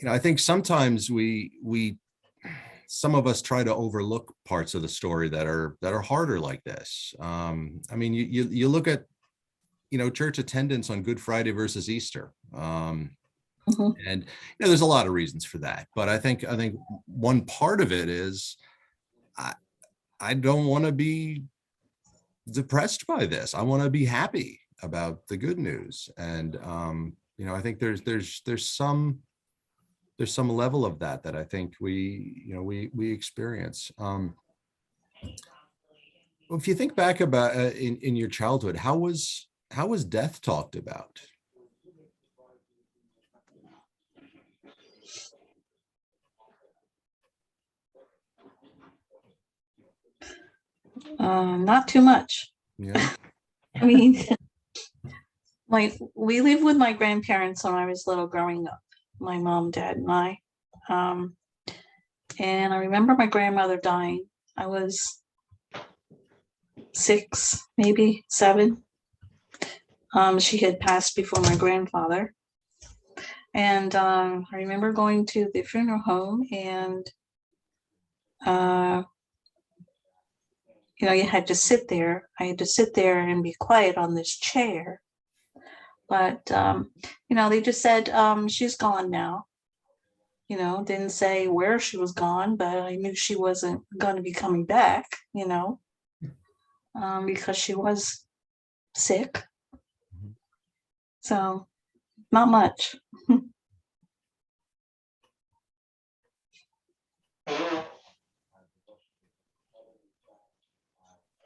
I think sometimes some of us try to overlook parts of the story that are harder like this. I mean, you look at, church attendance on Good Friday versus Easter. Mhm. And there's a lot of reasons for that, but I think one part of it is I don't want to be depressed by this. I want to be happy about the good news, and I think there's some level of that I think we experience. If you think back about in your childhood, how was death talked about? Not too much. Yeah. I mean, we lived with my grandparents when I was little growing up, my mom, dad, and I. And I remember my grandmother dying. I was 6, maybe 7. She had passed before my grandfather. And I remember going to the funeral home, and you had to sit there. I had to sit there and be quiet on this chair. But they just said she's gone now. Didn't say where she was gone, but I knew she wasn't going to be coming back. Because she was sick. So not much.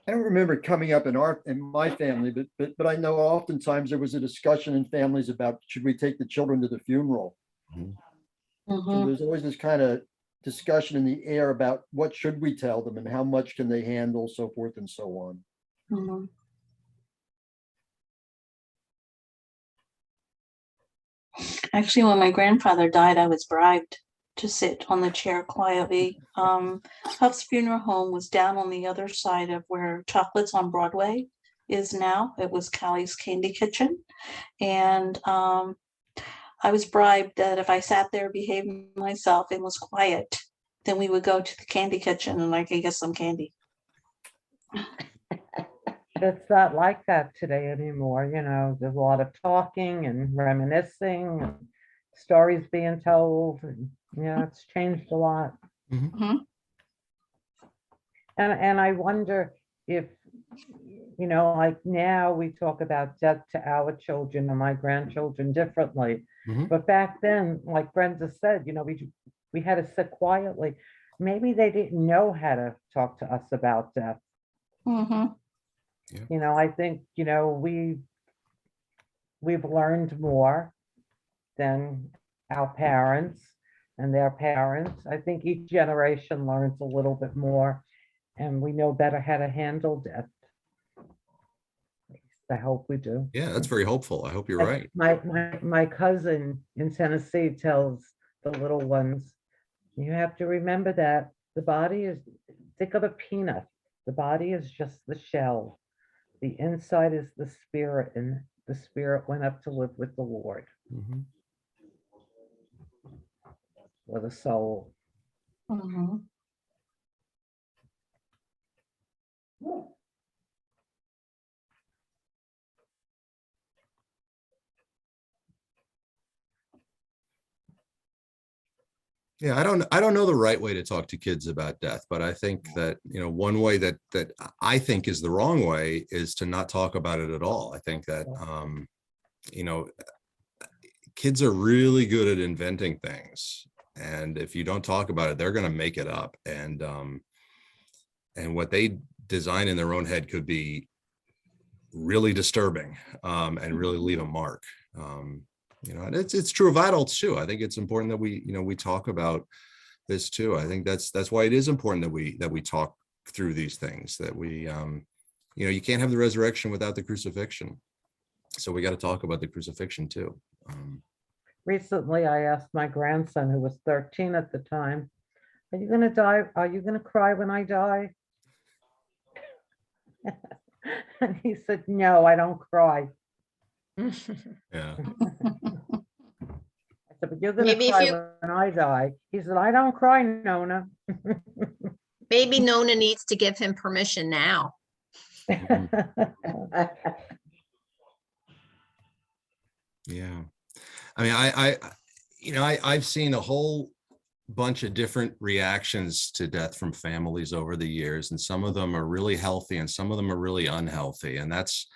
I don't remember it coming up in my family, but I know oftentimes there was a discussion in families about, should we take the children to the funeral? Mhm. So there's always this kind of discussion in the air about what should we tell them and how much can they handle, so forth and so on. Mhm. Actually, when my grandfather died, I was bribed to sit on the chair quietly. Huff's funeral home was down on the other side of where Chocolates on Broadway is now. It was Callie's Candy Kitchen. And I was bribed that if I sat there, behaved myself, and was quiet, then we would go to the candy kitchen and I could get some candy. It's not like that today anymore. There's a lot of talking and reminiscing, and stories being told. And, it's changed a lot. Mhm. And I wonder if, like now we talk about death to our children and my grandchildren differently. Mhm. But back then, like Brenda said, we had to sit quietly. Maybe they didn't know how to talk to us about death. Mhm. I think, we've learned more than our parents and their parents. I think each generation learns a little bit more, and we know better how to handle death. At least I hope we do. Yeah, that's very hopeful. I hope you're right. My cousin in Tennessee tells the little ones, you have to remember that the body is, think of a peanut. The body is just the shell. The inside is the spirit, and the spirit went up to live with the Lord, Mhm. or the soul. Mhm. Yeah, I don't know the right way to talk to kids about death, but I think that, one way that I think is the wrong way is to not talk about it at all. I think that, kids are really good at inventing things. And if you don't talk about it, they're going to make it up. And what they design in their own head could be really disturbing, and really leave a mark. And it's true of adults too. I think it's important that we talk about this too. I think that's why it is important that we talk through these things, that we, you can't have the resurrection without the crucifixion. So we got to talk about the crucifixion too. Recently, I asked my grandson, who was 13 at the time, "Are you going to die? Are you going to cry when I die?" And he said, "No, I don't cry." Yeah. I said, "But you're going Maybe to if cry you- when I die." He said, "I don't cry, Nona." Maybe Nona needs to give him permission now. Yeah. I mean, I've seen a whole bunch of different reactions to death from families over the years, and some of them are really healthy and some of them are really unhealthy. And that's,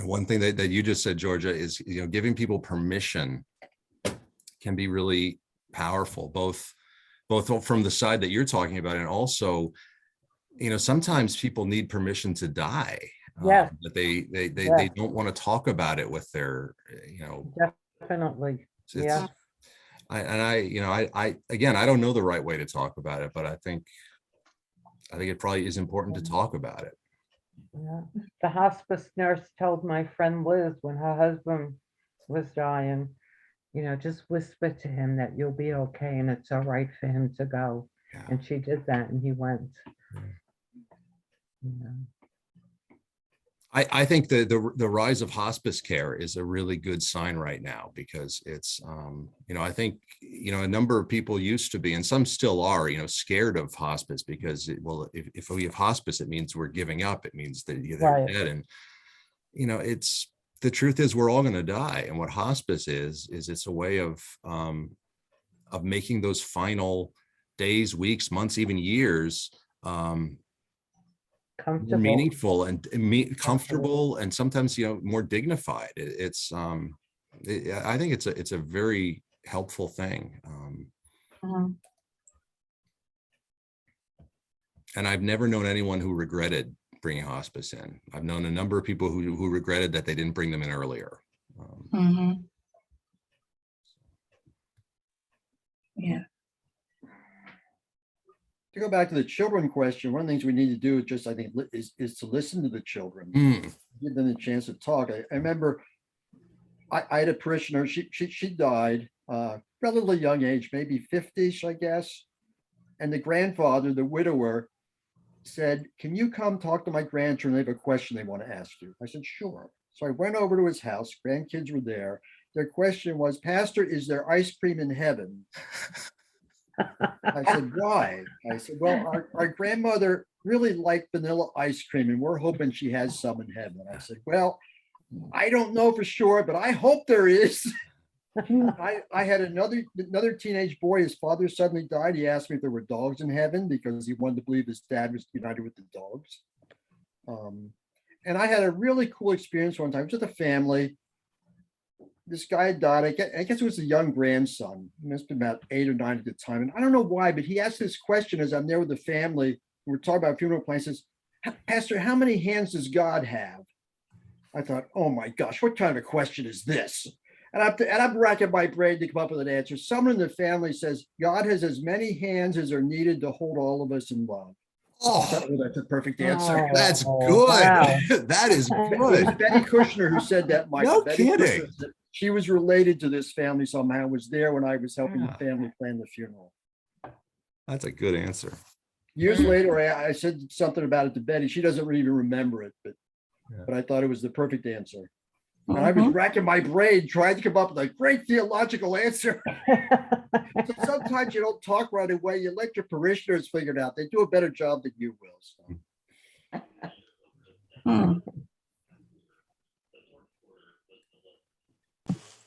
one thing that you just said, Georgia, is, giving people permission can be really powerful, both from the side that you're talking about, and also, sometimes people need permission to die. Yes. But they Yes. don't want to talk about it with their, Definitely. it's, Yeah. Again, I don't know the right way to talk about it, but I think it probably is important to talk about it. Yeah. The hospice nurse told my friend Liz, when her husband was dying, just whisper to him that you'll be okay and it's all right for him to go. Yeah. And she did that and he went. Yeah. I think the rise of hospice care is a really good sign right now, because it's, I think, a number of people used to be, and some still are, scared of hospice, because if we have hospice, it means we're giving up. It means that they're Right. dead. And, the truth is we're all going to die. And what hospice is it's a way of making those final days, weeks, months, even years, more Comfortable. meaningful and comfortable, and sometimes more dignified. I think it's a very helpful thing. And I've never known anyone who regretted bringing hospice in. I've known a number of people who regretted that they didn't bring them in earlier. Yeah. To go back to the children question, one of the things we need to do is to listen to the children, give them a chance to talk. I remember I had a parishioner, she died, relatively young age, maybe 50ish, I guess. And the grandfather, the widower, said, "Can you come talk to my grandchildren? They have a question they want to ask you." I said, "Sure." So I went over to his house, grandkids were there. Their question was, "Pastor, is there ice cream in heaven?" I said, "Why?" I said, "Well, our grandmother really liked vanilla ice cream, and we're hoping she has some in heaven." I said, "Well, I don't know for sure, but I hope there is." I had another teenage boy. His father suddenly died. He asked me if there were dogs in heaven, because he wanted to believe his dad was united with the dogs. And I had a really cool experience one time. It was with a family. This guy had died. I guess it was a young grandson. He must have been about 8 or 9 at the time. And I don't know why, but he asked this question as I'm there with the family. We're talking about funeral plans. He says, "Pastor, how many hands does God have?" I thought, oh my gosh, what kind of a question is this? And I'm racking my brain to come up with an answer. Someone in the family says, "God has as many hands as are needed to hold all of us in love." I thought, Oh, well, that's a perfect answer. that's Oh, good. wow. That is It was good. Betty Kushner who said that, Michael. No Betty kidding. Kushner said she was related to this family somehow, was there when I was helping Yeah. the family plan the funeral. That's a good answer. Years later, I said something about it to Betty. She doesn't really even remember it, but I thought it was the perfect answer. And I was racking my brain trying to come up with a great theological answer. So sometimes you don't talk right away. You let your parishioners figure it out. They do a better job than you will. So.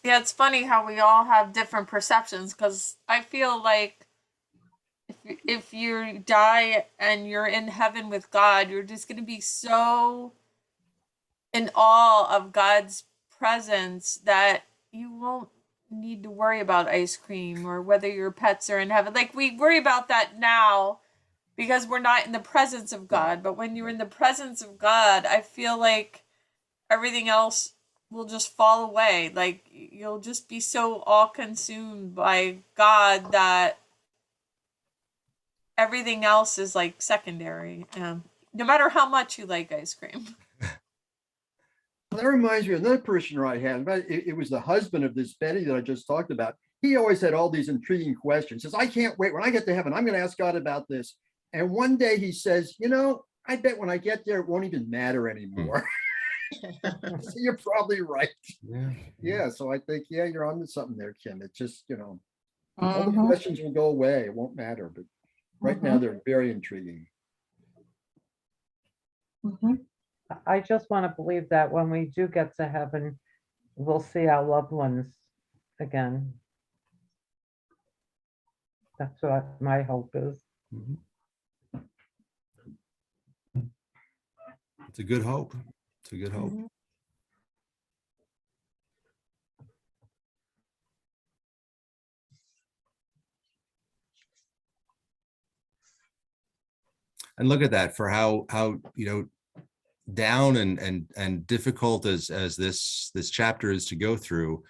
Yeah, it's funny how we all have different perceptions, because I feel like if you die and you're in heaven with God, you're just going to be so in awe of God's presence that you won't need to worry about ice cream or whether your pets are in heaven. Like we worry about that now because we're not in the presence of God. But when you're in the presence of God, I feel like everything else will just fall away. Like you'll just be so all consumed by God that everything else is like secondary. No matter how much you like ice cream. That reminds me of another parishioner I had. It was the husband of this Betty that I just talked about. He always had all these intriguing questions. He says, I can't wait. When I get to heaven, I'm going to ask God about this. And one day he says, I bet when I get there, it won't even matter anymore. So you're probably right. Yeah. So I think, you're onto something there, Kim. It's just, all the questions will go away. It won't matter. But right now, they're very intriguing. I just want to believe that when we do get to heaven, we'll see our loved ones again. That's what my hope is. It's a good hope. It's a good hope. And look at that for how down and difficult as this chapter is to go through,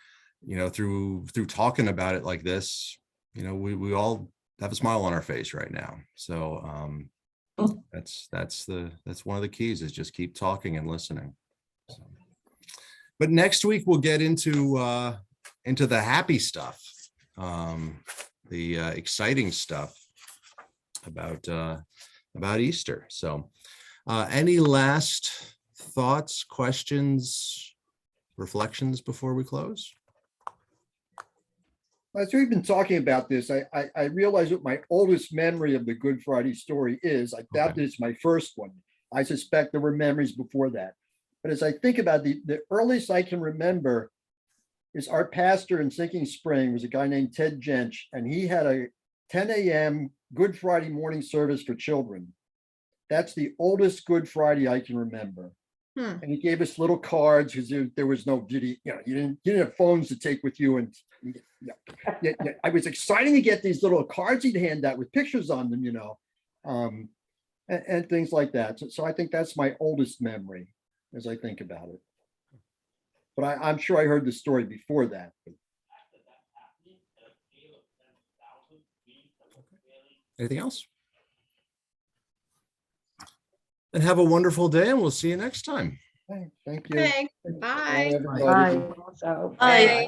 through talking about it like this, we all have a smile on our face right now. So that's one of the keys, is just keep talking and listening. So, but next week we'll get into the happy stuff, the exciting stuff about Easter. So any last thoughts, questions, reflections before we close? As we've been talking about this, I realize what my oldest memory of the Good Friday story is. I doubt that it's my first one. I suspect there were memories before that. But as I think about the earliest I can remember is our pastor in Sinking Spring was a guy named Ted Jench, and he had a 10 a.m. Good Friday morning service for children. That's the oldest Good Friday I can remember. And he gave us little cards because there was no video, you didn't have phones to take with you. And I was excited to get these little cards he'd hand out with pictures on them, and things like that. So I think that's my oldest memory as I think about it. But I'm sure I heard the story before that. Anything else? And have a wonderful day, and we'll see you next time. Thank you. Okay, bye. Bye, everybody. Bye. Bye.